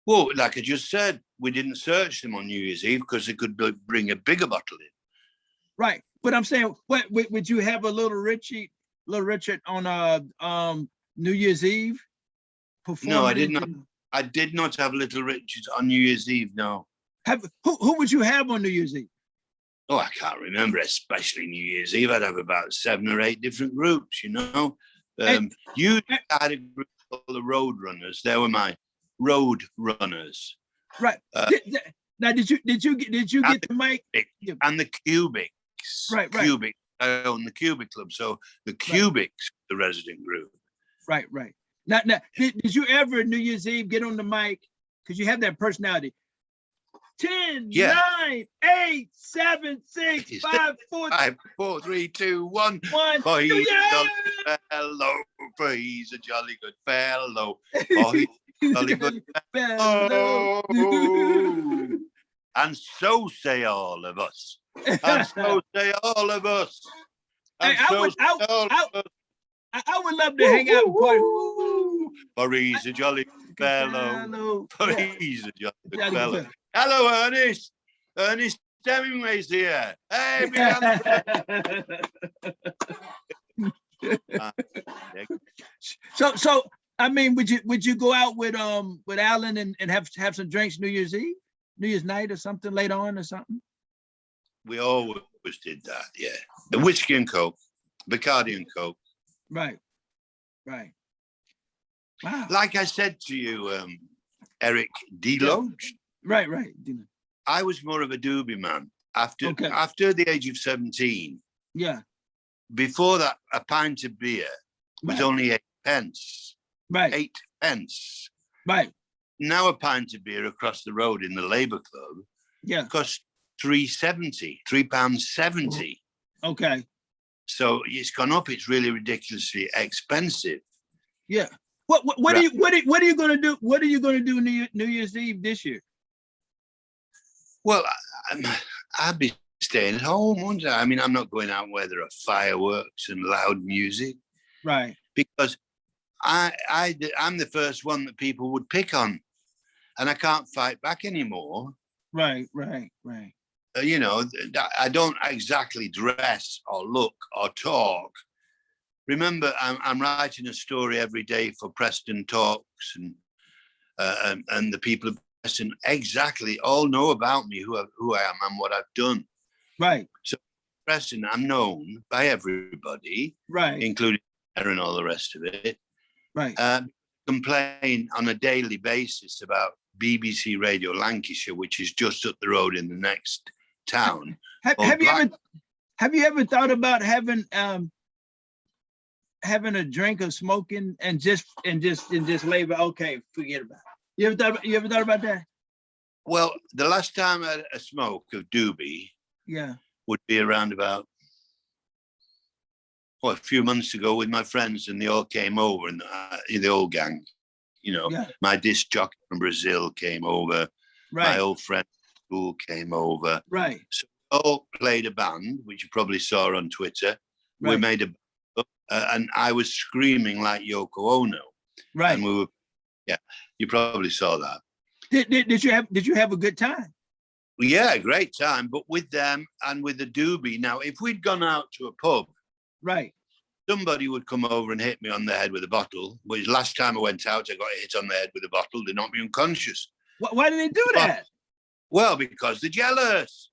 Well, like I just said, we didn't search them on New Year's Eve because they could bring a bigger bottle in. Right, but I'm saying, what would you have a Little Richard on New Year's Eve? No, I did not. I did not have Little Richard on New Year's Eve, no. Who would you have on New Year's Eve? Oh, I can't remember, especially New Year's Eve. I'd have about 7 or 8 different groups, you know. You had a group called the Road Runners. They were my Road Runners. Right. Now, did you get the mic? And the Cubics. Right. Cubic. I own the Cubic Club, so the Cubics, the resident group. Right. Now, did you ever New Year's Eve get on the mic? Because you have that personality. 10, 9, 8, 7, 6, 5, 4, 5, 4, 3, 2, 1. For he's a jolly fellow. For he's a jolly good fellow. For he's a jolly good fellow. And so say all of us. And so say all of us. And I would love to hang out and party. For he's a jolly fellow. For he's a jolly fellow. Hello, Ernest. Ernest Hemingway's here. Hey, So I mean, would you go out with Allan and have some drinks New Year's Eve, New Year's night or something later on or something? We always did that, yeah. The whiskey and Coke, Bacardi and Coke. Right. Wow. Like I said to you, Eric Deloge. Right. I was more of a doobie man. After the age of 17. Yeah. Before that, a pint of beer was only 8 pence. Right. 8 pence. Right. Now a pint of beer across the road in the Labour Club costs £3.70. Okay. So it's gone up. It's really ridiculously expensive. Yeah. What are you going to do? What are you going to do New Year's Eve this year? Well, I'll be staying at home, won't I? I mean, I'm not going out where there are fireworks and loud music. Right. Because I'm the first one that people would pick on, and I can't fight back anymore. Right. You know, I don't exactly dress or look or talk. Remember, I'm writing a story every day for Preston Talks, and the people of Preston exactly all know about me, who I am and what I've done. Right. So Preston, I'm known by everybody, right, including her and all the rest of it. Right. Complain on a daily basis about BBC Radio Lancashire, which is just up the road in the next town. Have you ever thought about having a drink or smoking and just label? Okay, forget about it. You ever thought about that? Well, the last time I had a smoke of doobie, would be around about a few months ago with my friends, and they all came over, and the old gang, my disc jockey from Brazil came over, my old friend from school came over, so we all played a band, which you probably saw on Twitter. We made a and I was screaming like Yoko Ono, and we were, you probably saw that. Did you have a good time? Yeah, great time, but with them and with the doobie. Now, if we'd gone out to a pub, somebody would come over and hit me on the head with a bottle. Which last time I went out, I got hit on the head with a bottle. They knocked me unconscious. Why did they do that? Well, because they're jealous.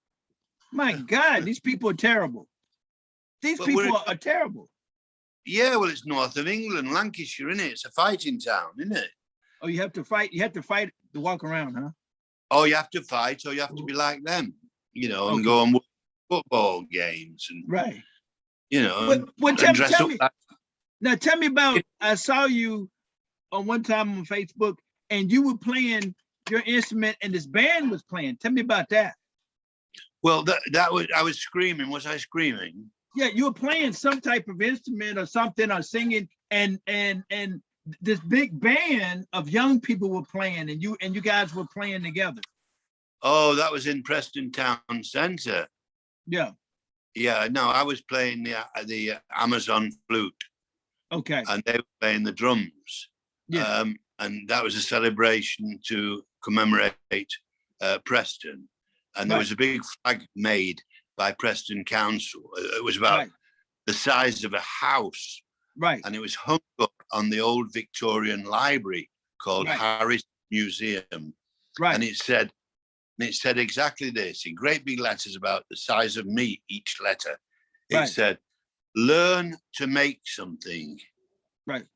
My God, these people are terrible. These people are terrible. Yeah, well, it's north of England, Lancashire, isn't it? It's a fighting town, isn't it? Oh, you have to fight. You have to fight to walk around, huh? Oh, you have to fight, or you have to be like them, and go on football games and Tell me about. I saw you on one time on Facebook, and you were playing your instrument, and this band was playing. Tell me about that. Well, that was, I was screaming. Was I screaming? Yeah, you were playing some type of instrument or something, or singing, and this big band of young people were playing, and you guys were playing together. Oh, that was in Preston Town Centre. Yeah. Yeah, no, I was playing the Amazon flute. Okay. And they were playing the drums. Yeah. And that was a celebration to commemorate Preston. And there was a big flag made by Preston Council. It was about the size of a house. Right. And it was hung up on the old Victorian library called Harris Museum. Right. And it said exactly this in great big letters about the size of me, each letter. It said, learn to make something. Right.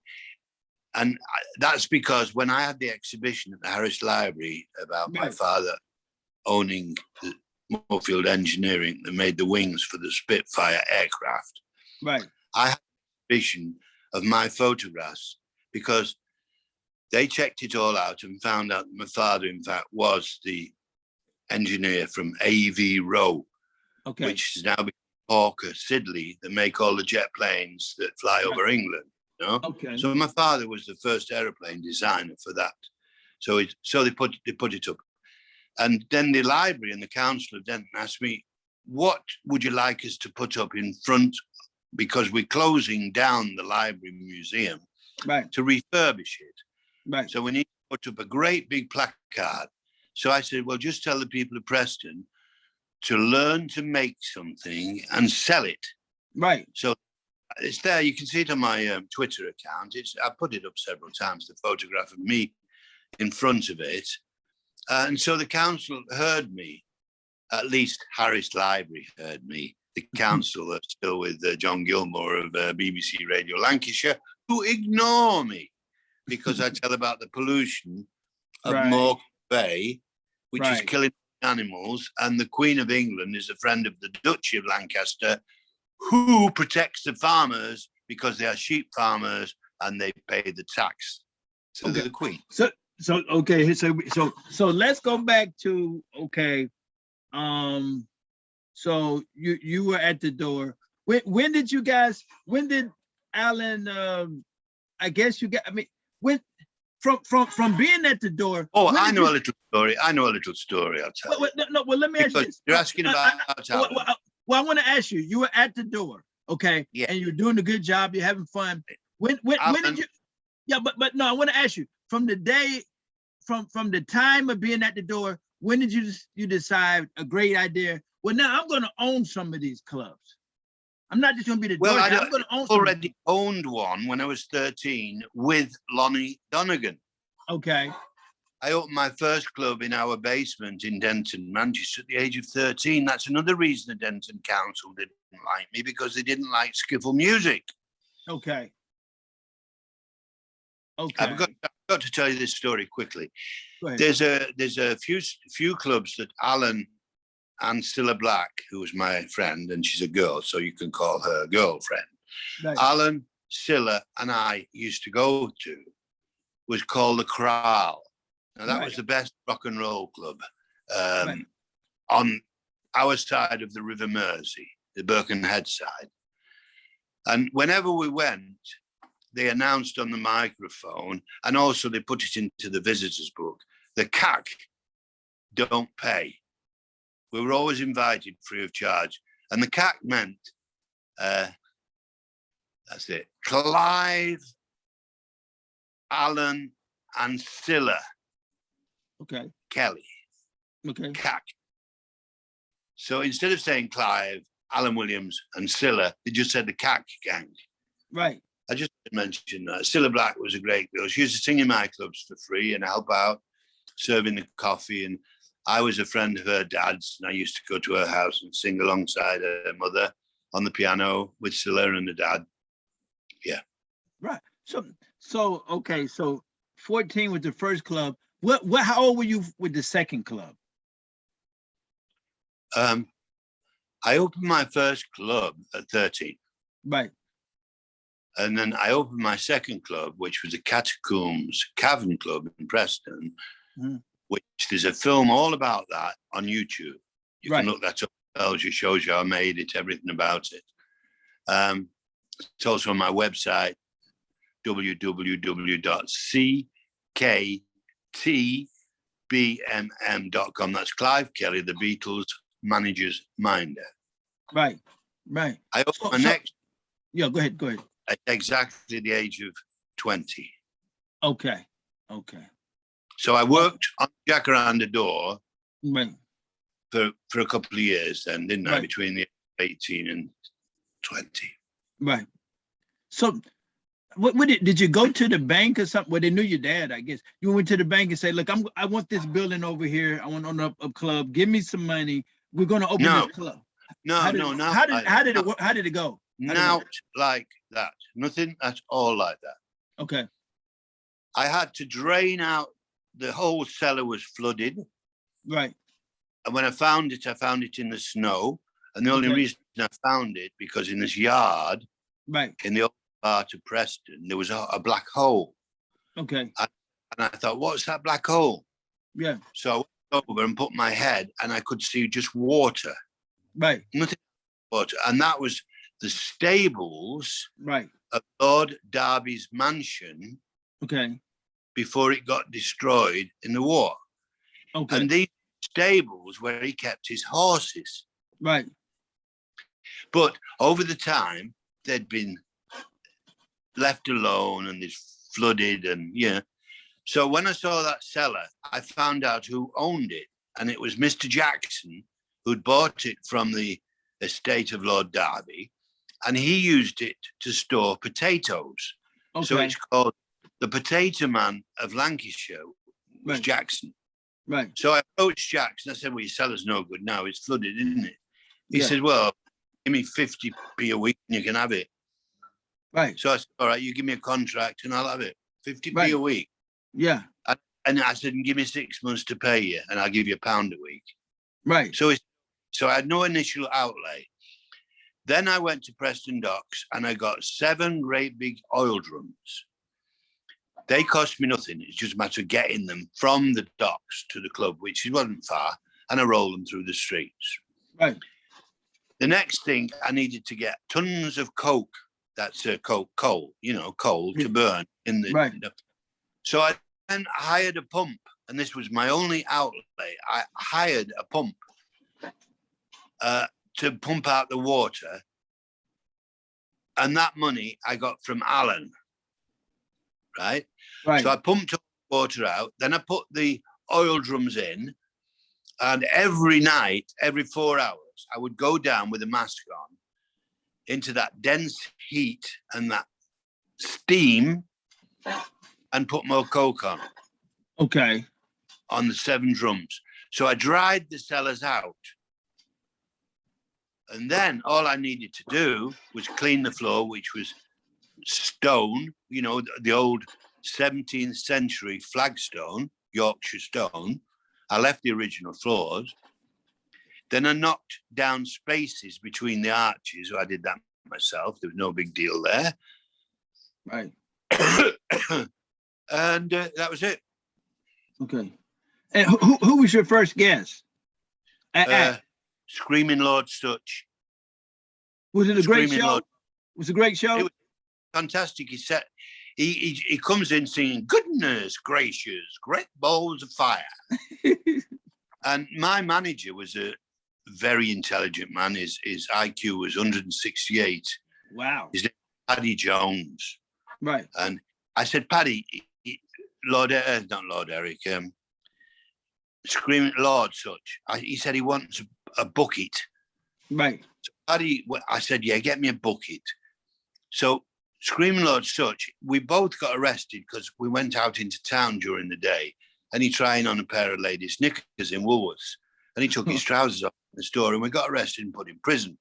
And that's because when I had the exhibition at the Harris Library about my father owning the Moorfield Engineering that made the wings for the Spitfire aircraft, I had a vision of my photographs because they checked it all out and found out that my father, in fact, was the engineer from AV Row, which is now Hawker Siddeley, that make all the jet planes that fly over England. So my father was the first aeroplane designer for that. So they put it up, and then the library and the council of Denton asked me, "What would you like us to put up in front? Because we're closing down the library museum to refurbish it. So we need to put up a great big placard." So I said, well, just tell the people of Preston to learn to make something and sell it. Right. So it's there. You can see it on my Twitter account. I put it up several times, the photograph of me in front of it. And so the council heard me at least Harris Library heard me. The council are still with John Gilmore of BBC Radio Lancashire, who ignore me because I tell about the pollution of Mogul Bay, which is killing animals, and the Queen of England is a friend of the Duchy of Lancaster, who protects the farmers because they are sheep farmers and they pay the tax to the Queen. So let's go back to so you were at the door. When did Allan when from being at the door? Oh, I know a little story. I'll tell you. Well, let me ask you this. You're asking about well, I want to ask you. You were at the door, okay? Yeah. And you're doing a good job. You're having fun. When did you? Yeah, but no, I want to ask you from the day, from the time of being at the door. When did you decide a great idea? Well, now I'm going to own some of these clubs. I'm not just going to be the door. I'm going to own. Already owned one when I was 13 with Lonnie Donegan. Okay. I opened my first club in our basement in Denton, Manchester, at the age of 13. That's another reason the Denton Council didn't like me, because they didn't like skiffle music. Okay. I've got to tell you this story quickly. There's a few clubs that Alan and Cilla Black, who was my friend, and she's a girl, so you can call her girlfriend. Right. Alan, Cilla, and I used to go to was called the Corral. Now that was the best rock and roll club on our side of the River Mersey, the Birkenhead side. And whenever we went, they announced on the microphone, and also they put it into the visitors book, the CAC don't pay. We were always invited free of charge. And the CAC meant, that's it, Clive, Allan, and Cilla Kelly. Okay. CAC. So instead of saying Clive, Allan Williams, and Cilla, they just said the CAC gang. Right. I just mentioned that. Cilla Black was a great girl. She used to sing in my clubs for free and help out, serving the coffee. And I was a friend of her dad's, and I used to go to her house and sing alongside her mother on the piano with Cilla and the dad. Yeah. Right. So 14 was the first club. How old were you with the second club? I opened my first club at 13. Right. And then I opened my second club, which was the Catacombs Cavern Club in Preston, which there's a film all about that on YouTube. You can look that up. It tells you, shows you how I made it, everything about it. It's also on my website, www.cktbmm.com. That's Clive Kelly, the Beatles manager's minder. Right. I opened my next. Yeah, go ahead. At exactly the age of 20. Okay. So I worked on Jacaranda Door for a couple of years then, didn't I? Between the 18 and 20. Right. So what did you go to the bank or something? Well, they knew your dad, I guess. You went to the bank and said, look, I want this building over here. I want to open a club. Give me some money. We're going to open this club. How did it work? How did it go? Not like that. Nothing at all like that. Okay. I had to drain out. The whole cellar was flooded. Right. And when I found it in the snow. And the only reason I found it, because in this yard, in the old part of Preston, there was a black hole. Okay. And I thought, what's that black hole? Yeah. So I went over and put my head, and I could see just water. Right. Nothing but water. And that was the stables of Lord Derby's mansion before it got destroyed in the war. Okay. And these stables where he kept his horses. Right. But over the time, they'd been left alone and it's flooded and So when I saw that cellar, I found out who owned it. And it was Mr. Jackson, who'd bought it from the estate of Lord Derby. And he used it to store potatoes. Okay. So it's called the Potato Man of Lancashire, was Jackson. Right. So I approached Jacks and I said, well, your cellar's no good now. It's flooded, isn't it? He Yeah. said, well, give me 50p a week and you can have it. Right. So I said, all right, you give me a contract and I'll have it. 50p Right. a week. Yeah. And I said, give me 6 months to pay you and I'll give you £1 a week. Right. So I had no initial outlay. Then I went to Preston Docks and I got 7 great big oil drums. They cost me nothing. It's just a matter of getting them from the docks to the club, which wasn't far, and I rolled them through the streets. Right. The next thing, I needed to get tons of coke. That's coal, coal to burn in the. Right. So I then hired a pump, and this was my only outlay. I hired a pump to pump out the water, and that money I got from Allan. Right. So I pumped all the water out. Then I put the oil drums in, and every night, every 4 hours, I would go down with a mask on into that dense heat and that steam and put more coke on. Okay. On the 7 drums. So I dried the cellars out. And then all I needed to do was clean the floor, which was stone, the old 17th century flagstone, Yorkshire stone. I left the original floors. Then I knocked down spaces between the arches. I did that myself. There was no big deal there. Right. And that was it. Okay. And who was your first guest? Screaming Lord Such. Was it a great Screaming show? Lord. Was it a great show? It was fantastic. He comes in singing, goodness gracious, great balls of fire. And my manager was a very intelligent man. His IQ was 168. Wow. His name was Paddy Jones. Right. And I said, Paddy, not Lord Eric, Screaming Lord Such. He said he wants a bucket. Right. So Paddy, I said, yeah, get me a bucket. So Screaming Lord Such, we both got arrested because we went out into town during the day and he trying on a pair of ladies' knickers in Woolworths. And he took his trousers off in the store and we got arrested and put in prison.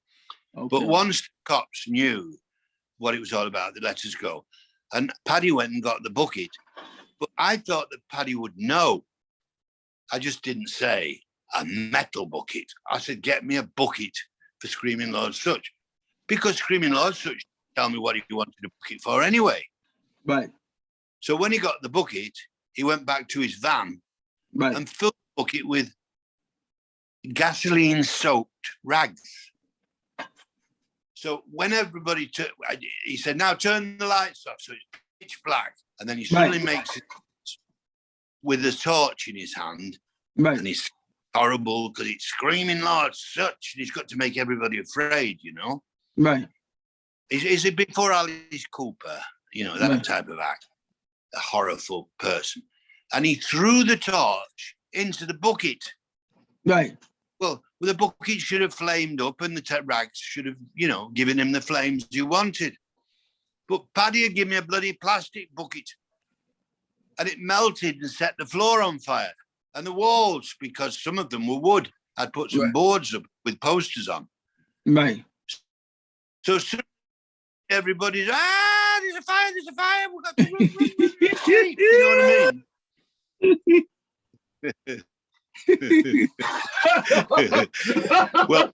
Okay. But once the cops knew what it was all about, they let us go. And Paddy went and got the bucket. But I thought that Paddy would know. I just didn't say a metal bucket. I said, get me a bucket for Screaming Lord Such. Because Screaming Lord Such tell me what he wanted a bucket for anyway. Right. So when he got the bucket, he went back to his van and filled the bucket with gasoline-soaked rags. So when everybody took, he said, now turn the lights off. So it's pitch black. And then he suddenly makes it with a torch in his hand. Right. And it's horrible because it's Screaming Lord Such. And he's got to make everybody afraid, Right. Is it before Alice Cooper, that type of act, a horrible person. And he threw the torch into the bucket. Right. Well, the bucket should have flamed up and the rags should have, given him the flames he wanted. But Paddy had given me a bloody plastic bucket and it melted and set the floor on fire. And the walls, because some of them were wood, I'd put some boards up with posters on. Right. So everybody's, there's a fire, we've got to run. You know what I mean? Well,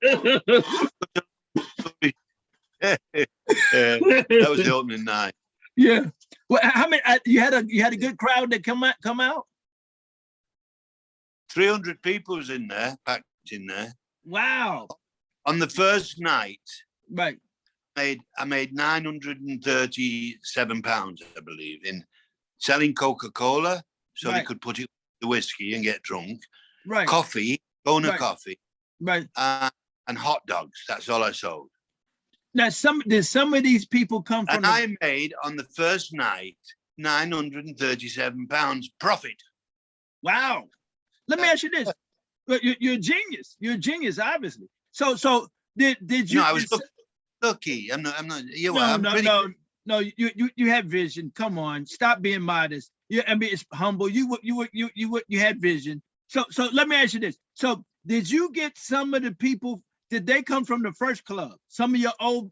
that was the opening night. Yeah. Well, how many? You had a good crowd that come out. 300 people was in there, packed in there. Wow. On the first night, right, I made £937, I believe, in selling Coca-Cola, so they could put it with the whiskey and get drunk. Right. Coffee, coffee. Right. And hot dogs. That's all I sold. Now, did some of these people come from? And I made on the first night £937 profit. Wow. Let me ask you this: you're a genius. You're a genius, obviously. So did you? No, I was lucky. I'm not. No. You had vision. Come on, stop being modest. I mean, it's humble. You had vision. So let me ask you this. So did you get some of the people, did they come from the first club? Some of your old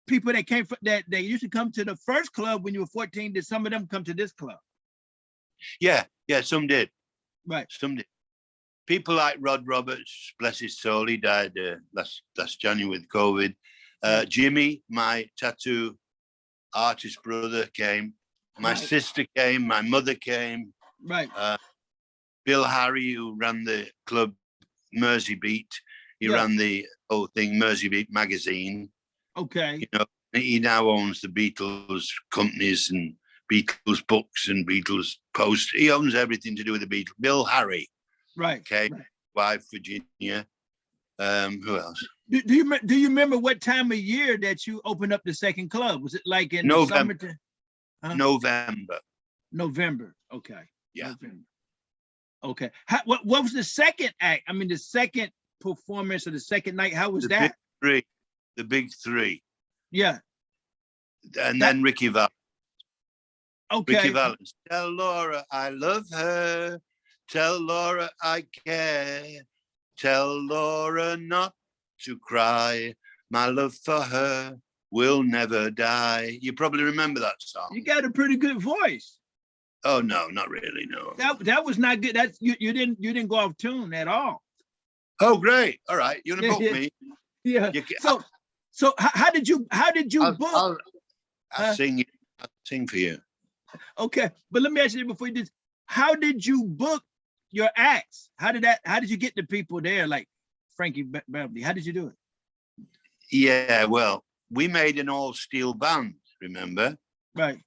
people that came from that they used to come to the first club when you were 14, did some of them come to this club? Yeah, some did. Right. Some did. People like Rod Roberts, bless his soul, he died last January with COVID. Jimmy, my tattoo artist brother, came. My sister came. My mother came. Right. Bill Harry, who ran the club Mersey Beat, he ran the whole thing, Mersey Beat magazine. Okay. You know, he now owns the Beatles companies and Beatles books and Beatles posts. He owns everything to do with the Beatles. Bill Harry. Right. Okay. Right. Wife, Virginia. Who else? Do you remember what time of year that you opened up the second club? Was it like in November? The summertime? November. November. Okay. Yeah. November. Okay. What was the second act? I mean, the second performance or the second night. How was that? The big three. Yeah. And then Ricky Valens. Okay. Ricky Valens. Tell Laura I love her. Tell Laura I care. Tell Laura not to cry. My love for her will never die. You probably remember that song. You got a pretty good voice. Oh no, not really. No. That was not good. That's you didn't go off tune at all. Oh great. All right. You want to book me? Yeah. So how did you book? I'll sing for you. Okay, but let me ask you before you do. How did you book your acts? How did you get the people there like Frankie Beverly? How did you do it? Yeah, well, we made an all steel band, remember? Right.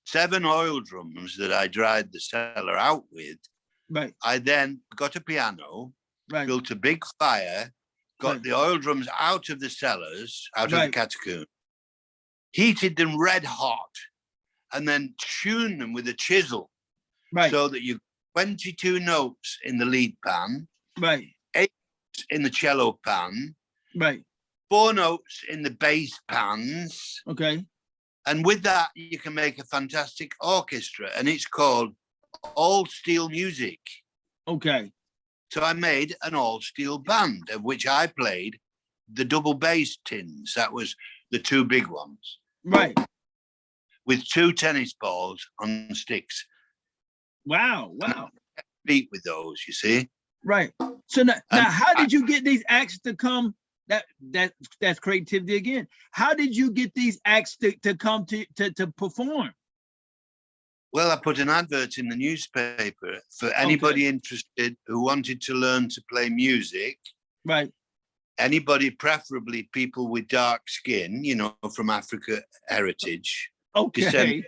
7 oil drums that I dried the cellar out with. Right. I then got a piano, built a big fire, got the oil drums out of the cellars, out of the catacomb, heated them red hot, and then tuned them with a chisel. Right. So that you 22 notes in the lead pan. Right. 8 in the cello pan. Right. 4 notes in the bass pans. Okay. And with that, you can make a fantastic orchestra, and it's called all steel music. Okay. So I made an all steel band, of which I played the double bass tins. That was the 2 big ones. Right. With 2 tennis balls on sticks. Wow. Beat with those, you see. Right. So now how did you get these acts to come? That's creativity again. How did you get these acts to come to perform? Well, I put an advert in the newspaper for anybody interested who wanted to learn to play music. Right. Anybody, preferably people with dark skin, you know, from Africa heritage. Okay.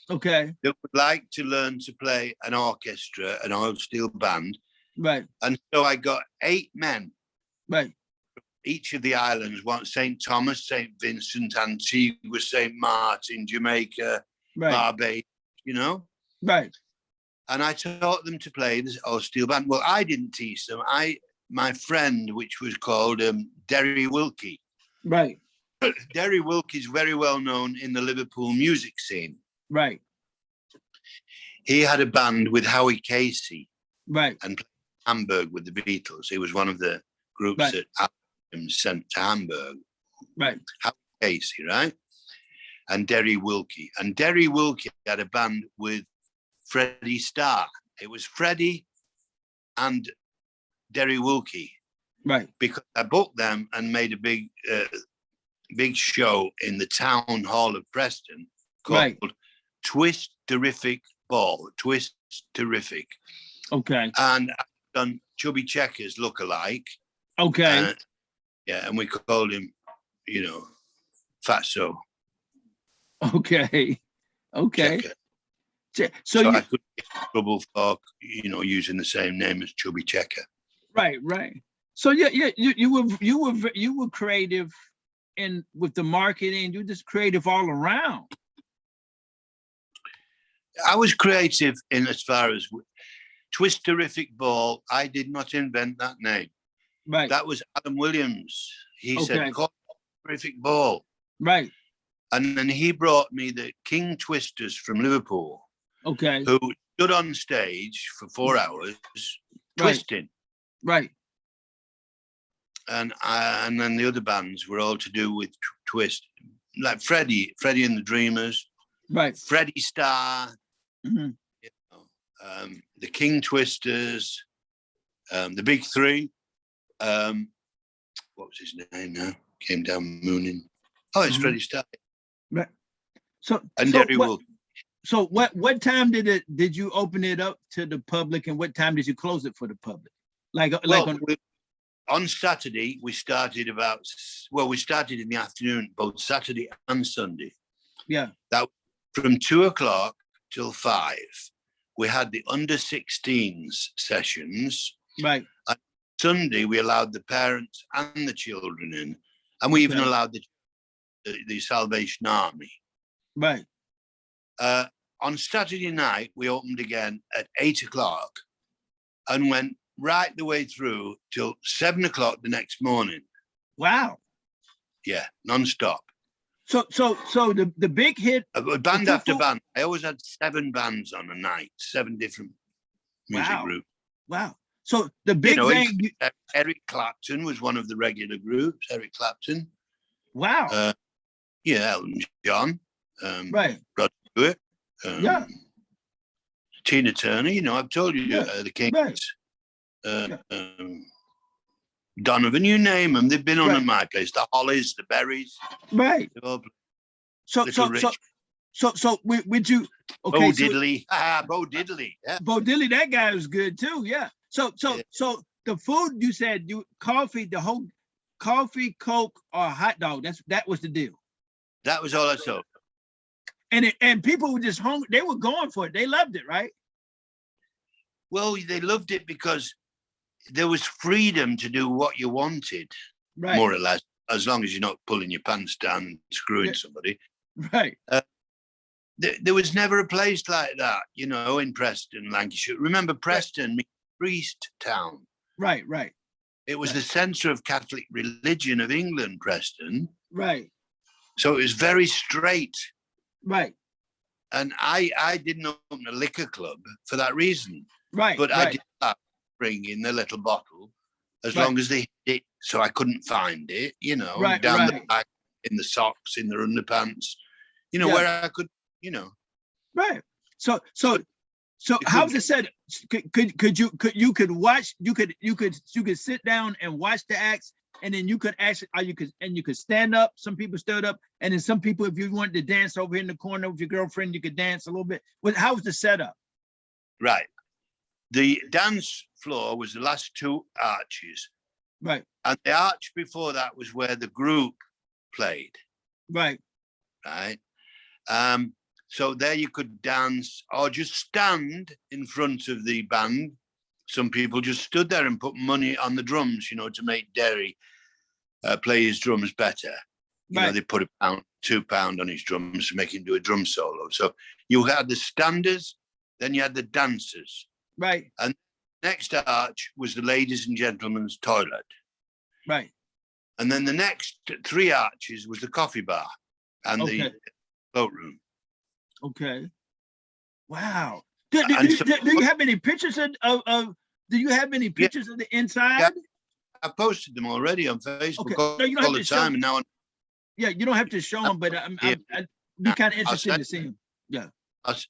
Okay. That would like to learn to play an orchestra, an oil steel band. Right. And so I got 8 men. Right. Each of the islands, one St. Thomas, St. Vincent, Antigua, St. Martin, Jamaica, Barbados, you know? Right. And I taught them to play this old steel band. Well, I didn't teach them. My friend, which was called Derry Wilkie. Right. Derry Wilkie is very well known in the Liverpool music scene. Right. He had a band with Howie Casey. Right. And played Hamburg with the Beatles. He was one of the groups that sent to Hamburg. Right. Howie Casey, right? And Derry Wilkie. And Derry Wilkie had a band with Freddie Starr. It was Freddie and Derry Wilkie. Right. Because I booked them and made a big show in the town hall of Preston called Twist Terrific Ball. Twist Terrific. Okay. And I've done Chubby Checkers look-alike. Okay. And we called him, you know, Fatso. Okay. Checker. So I could get in trouble for, you know, using the same name as Chubby Checker. Right. So you were creative with the marketing. You're just creative all around. I was creative in as far as Twist Terrific Ball. I did not invent that name. Right. That was Allan Williams. He said, call it Terrific Ball. Right. And then he brought me the King Twisters from Liverpool. Okay. Who stood on stage for 4 hours twisting. Right. And then the other bands were all to do with twist, like Freddie and the Dreamers, right? Freddie Starr, Mm-hmm. you know, the King Twisters, the Big Three. What was his name now? Came down mooning. Oh, it's Freddie Starr. Right. So Derry Wilkins. So what time did you open it up to the public, and what time did you close it for the public? On Saturday, we started we started in the afternoon, both Saturday and Sunday. Yeah. That from 2:00 till 5. We had the under 16s sessions. Right. And Sunday, we allowed the parents and the children in, and we even allowed the Salvation Army. Right. On Saturday night, we opened again at 8:00 and went right the way through till 7:00 the next morning. Wow. Yeah, non-stop. So the big hit. Band after band. I always had 7 bands on a night, 7 different music groups. Wow. So the big thing. Eric Clapton was one of the regular groups. Eric Clapton. Wow. Elton John. Right. Rod Stewart. Yeah. Tina Turner. I've told you the Kings. Right. Donovan, you name them. They've been on at my place. The Hollies, the Berries. Right. So would you? Okay. Bo Diddley. Bo Diddley. Yeah. Bo Diddley, that guy was good too. Yeah. So the food you said coffee, the whole coffee, Coke, or hot dog. That was the deal. That was all I sold. And people were just hungry. They were going for it. They loved it, right? Well, they loved it because there was freedom to do what you wanted, right? More or less, as long as you're not pulling your pants down and screwing somebody. Right. There was never a place like that, in Preston, Lancashire. Remember, Preston means priest town. Right. It was the centre of Catholic religion of England, Preston. Right. So it was very straight. Right. And I didn't open a liquor club for that reason. Right. But I did that, bring in the little bottle as long as they hid it, so I couldn't find it, down the back, in the socks, in the underpants, where I could, Right. So how's it said? Could you could sit down and watch the acts, and then you could actually, you could stand up. Some people stood up, and then some people, if you wanted to dance over here in the corner with your girlfriend, you could dance a little bit. How was the setup? Right. The dance floor was the last 2 arches. Right. And the arch before that was where the group played. Right. Right. So there you could dance or just stand in front of the band. Some people just stood there and put money on the drums, to make Derry play his drums better. They put £2 on his drums to make him do a drum solo. So you had the standers, then you had the dancers. Right. And next arch was the ladies and gentlemen's toilet. Right. And then the next 3 arches was the coffee bar and the float room. Okay. Wow. Do you have any pictures of do you have any pictures of the inside? Yeah, I posted them already on Facebook all the time. And now you don't have to show them, but I'd be kind of interested to see them. Yeah.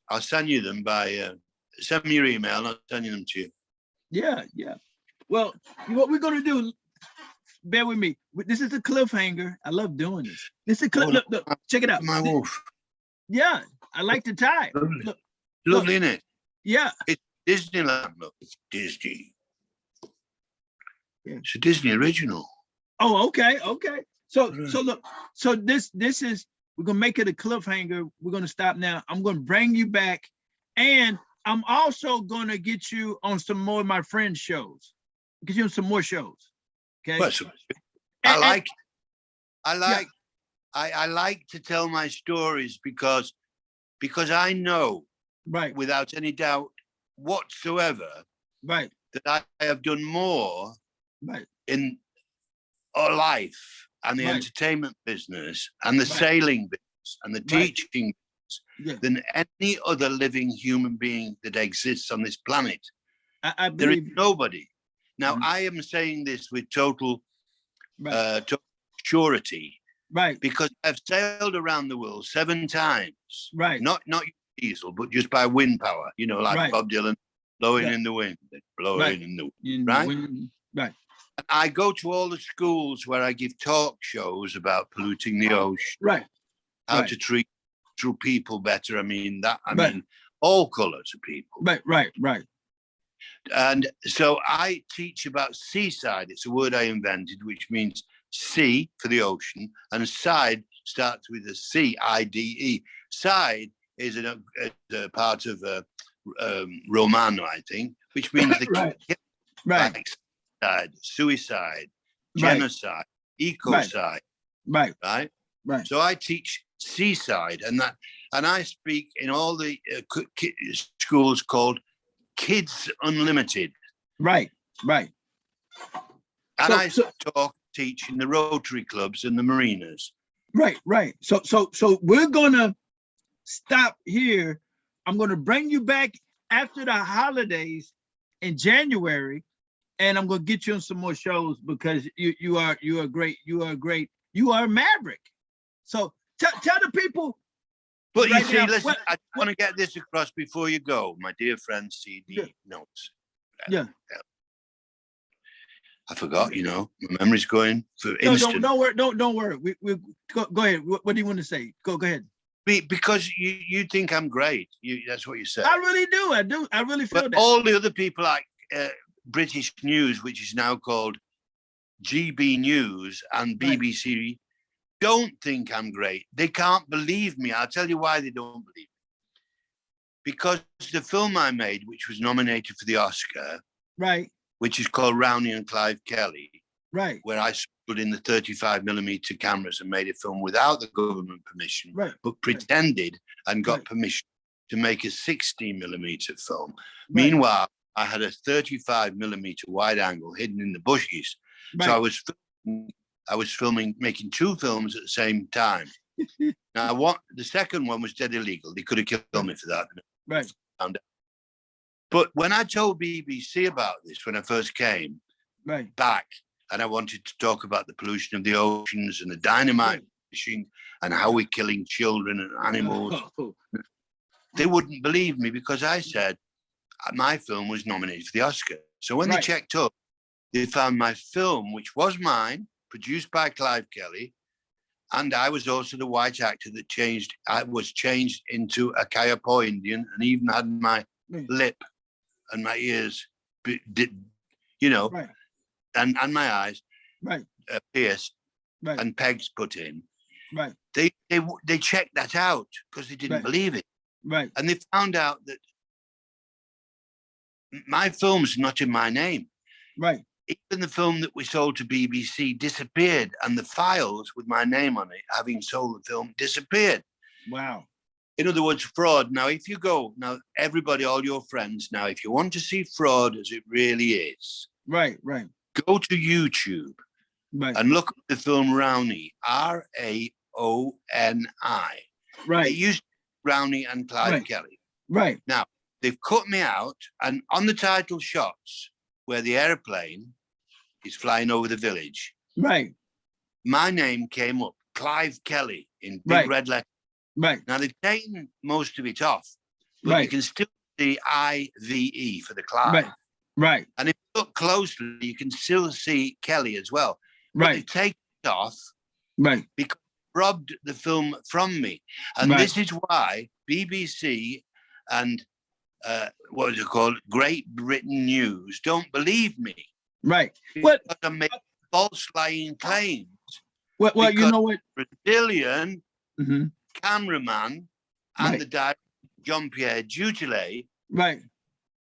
I'll send you them by send me your email and I'll send them to you. Yeah. Well, what we're gonna do, bear with me. This is a cliffhanger. I love doing this. This is look, check it out. My wolf. Yeah, I like the tie. Lovely, isn't it? Yeah. It's Disneyland. Look, it's Disney. Yeah. It's a Disney original. Oh, okay. So look, so this is, we're gonna make it a cliffhanger. We're gonna stop now. I'm gonna bring you back, and I'm also gonna get you on some more of my friends' shows. Get you on some more shows. Okay. Well, I like to tell my stories because I know, right, without any doubt whatsoever, right, that I have done more, right, in our life and the entertainment business and the sailing business and the teaching Yeah. than any other living human being that exists on this planet. I There is believe. nobody. Now, Mhm. I am saying this with total Right. surety, Right. because I've sailed around the world 7 times. Right. Not diesel, but just by wind power, you know, like Right. Bob Dylan, blowing Yeah. in the wind, blowing Right. in the wind, In right? Right. I go to all the schools where I give talk shows about polluting the ocean, Right. how Right. to treat people better. I mean, Right. all colors of people. Right. Right. Right. And so I teach about seaside. It's a word I invented, which means sea for the ocean, and side starts with a C-I-D-E. Side is a part of Romano, I think, which means the Right. Right. like side, suicide, Right. genocide, ecocide, Right. right? Right. So I teach seaside, and I speak in all the schools called Kids Unlimited. Right. Right. And I teach in the Rotary clubs and the marinas. Right. Right. So we're gonna stop here. I'm gonna bring you back after the holidays in January, and I'm gonna get you on some more shows because you are great. You are great. You are a maverick. So tell the people. But right you see, now, listen, I want to get this across before you go, my dear friend CD notes. Yeah. I forgot, you know, my memory's going for instant. Don't worry. Don't worry. We go ahead. What do you want to say? Go ahead. Because you think I'm great. That's what you said. I really do. I really feel But that. all the other people like British News, which is now called GB News, and BBC, don't think I'm great. They can't believe me. I'll tell you why they don't believe me. Because the film I made, which was nominated for the Oscar, right, which is called Rowney and Clive Kelly, right, where I stood in the 35mm cameras and made a film without the government permission, right, but pretended and got permission to make a 16mm film. Right. Meanwhile, I had a 35mm wide angle hidden in the bushes. Right. So I was filming, making 2 films at the same time. Now, the second one was dead illegal. They could have killed me for that. Right. But when I told BBC about this, when I first came back, and I wanted to talk about the pollution of the oceans and the dynamite fishing and how we're killing children and animals, they wouldn't believe me because I said my film was nominated for the Oscar. So when they checked up, they found my film, which was mine, produced by Clive Kelly, and I was also the white actor that I was changed into a Kayapo Indian and even had my lip and my ears, you know, and my eyes pierced and pegs put in. Right. They checked that out because they didn't believe it. Right. And they found out that my film's not in my name. Right. Even the film that we sold to BBC disappeared, and the files with my name on it, having sold the film, disappeared. Wow. In other words, fraud. Now, if you go, everybody, all your friends, now, if you want to see fraud as it really is, right, go to YouTube and look at the film Rowney, Raoni. Right. It used to be Rowney and Clive Kelly. Right. Now, they've cut me out, and on the title shots, where the airplane is flying over the village, my name came up, Clive Kelly, in big red letters. Right. Now, they've taken most of it off, but you can still see IVE for the Clive. Right. And if you look closely, you can still see Kelly as well. But they've taken it off because they robbed the film from me. And this is why BBC and what is it called? Great Britain News don't believe me. Right. Because I make false lying claims. Well, you know what? Brazilian cameraman and the director, Jean-Pierre Dutillé,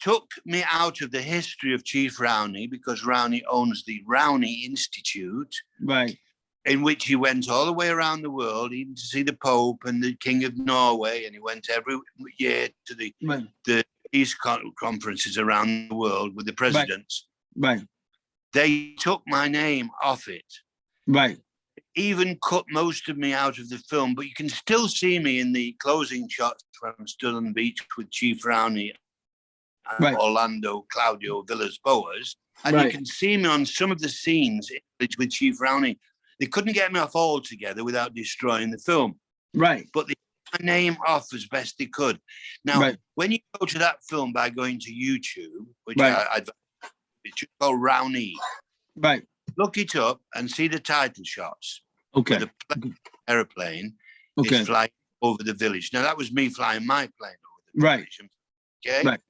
took me out of the history of Chief Rowney because Rowney owns the Rowney Institute, in which he went all the way around the world, even to see the Pope and the King of Norway, and he went every year to the peace conferences around the world with the presidents. They took my name off it. even cut most of me out of the film, but you can still see me in the closing shots where I'm stood on the beach with Chief Rowney and Right. Orlando Claudio Villas-Boas. And Right. you can see me on some of the scenes with Chief Rowney. They couldn't get me off altogether without destroying the film. Right. But they got my name off as best they could. Now, Right. when you go to that film by going to YouTube, which Right. it's called Rowney, Right. look it up and see the title shots. Okay. The aeroplane Okay. is flying over the village. Now, that was me flying my plane over the Right. village. Okay? Right.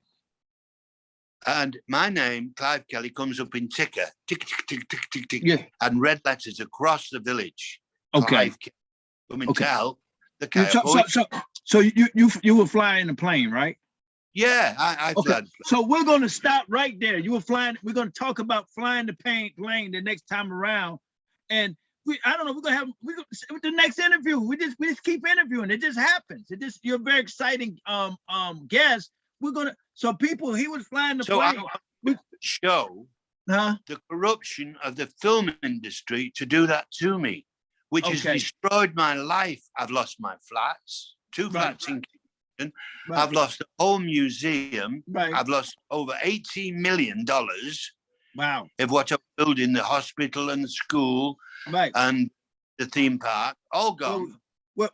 And my name, Clive Kelly, comes up in ticker, tick, tick, tick, tick, tick, tick, Yeah. and red letters across the village. Okay. Clive Kelly. Come and Okay. tell the So you were flying the plane, right? Yeah, I Okay. fled. So we're going to stop right there. You were flying. We're going to talk about flying the plane the next time around, and I don't know. We're going to have with the next interview. We just keep interviewing. It just happens. You're a very exciting guest. We're gonna people. He was flying the So plane. I show the corruption of the film industry to do that to me, which has destroyed my life. I've lost my flats, two flats in Kingston. Right. I've lost the whole museum. Right. I've lost over $18 million. Wow. Of what I'm building, the hospital and the school, and the theme park, all gone.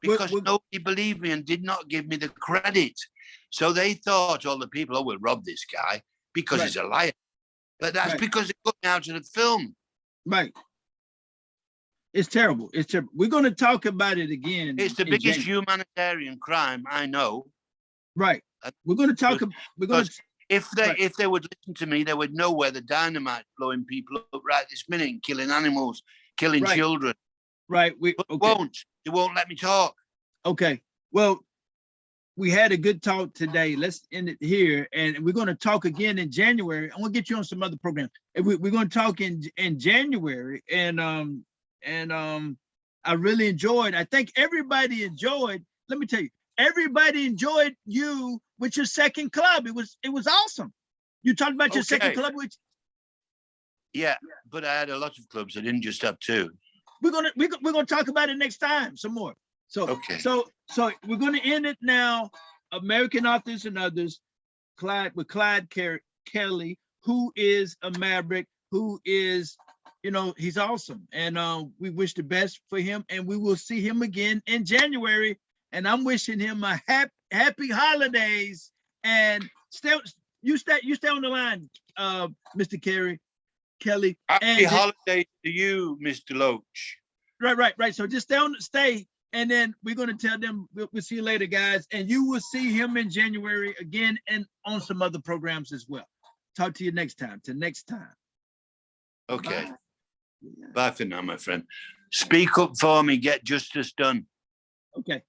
Because nobody believed me and did not give me the credit. So they thought, all the people, oh, we'll rob this guy because he's a liar. But that's because they put me out of the film. Right. It's terrible. It's terrible. We're going to talk about it again. It's the biggest humanitarian crime I know. Right. We're going to talk. We're going to. If they would listen to me, they would know where the dynamite's blowing people up right this minute and killing animals, killing children. Right. But they won't let me talk. Okay. Well, we had a good talk today. Let's end it here. And we're going to talk again in January. I'm going to get you on some other programs. We're going to talk in January. And I really enjoyed. I think everybody enjoyed. Let me tell you, everybody enjoyed you with your second club. It was awesome. You talked about your second club, which but I had a lot of clubs. I didn't just have two. We're gonna talk about it next time some more. So we're gonna end it now. American Authors and Others, Clive Kelly, who is a maverick, who is, he's awesome, and we wish the best for him, and we will see him again in January. And I'm wishing him a happy holidays. And stay on the line, Mr. Kelly. Happy holidays to you, Mr. Loach. Right. So just stay, and then we're going to tell them we'll see you later, guys. And you will see him in January again and on some other programs as well. Talk to you next time. Till next time. Okay. Bye for now, my friend. Speak up for me. Get justice done. Okay.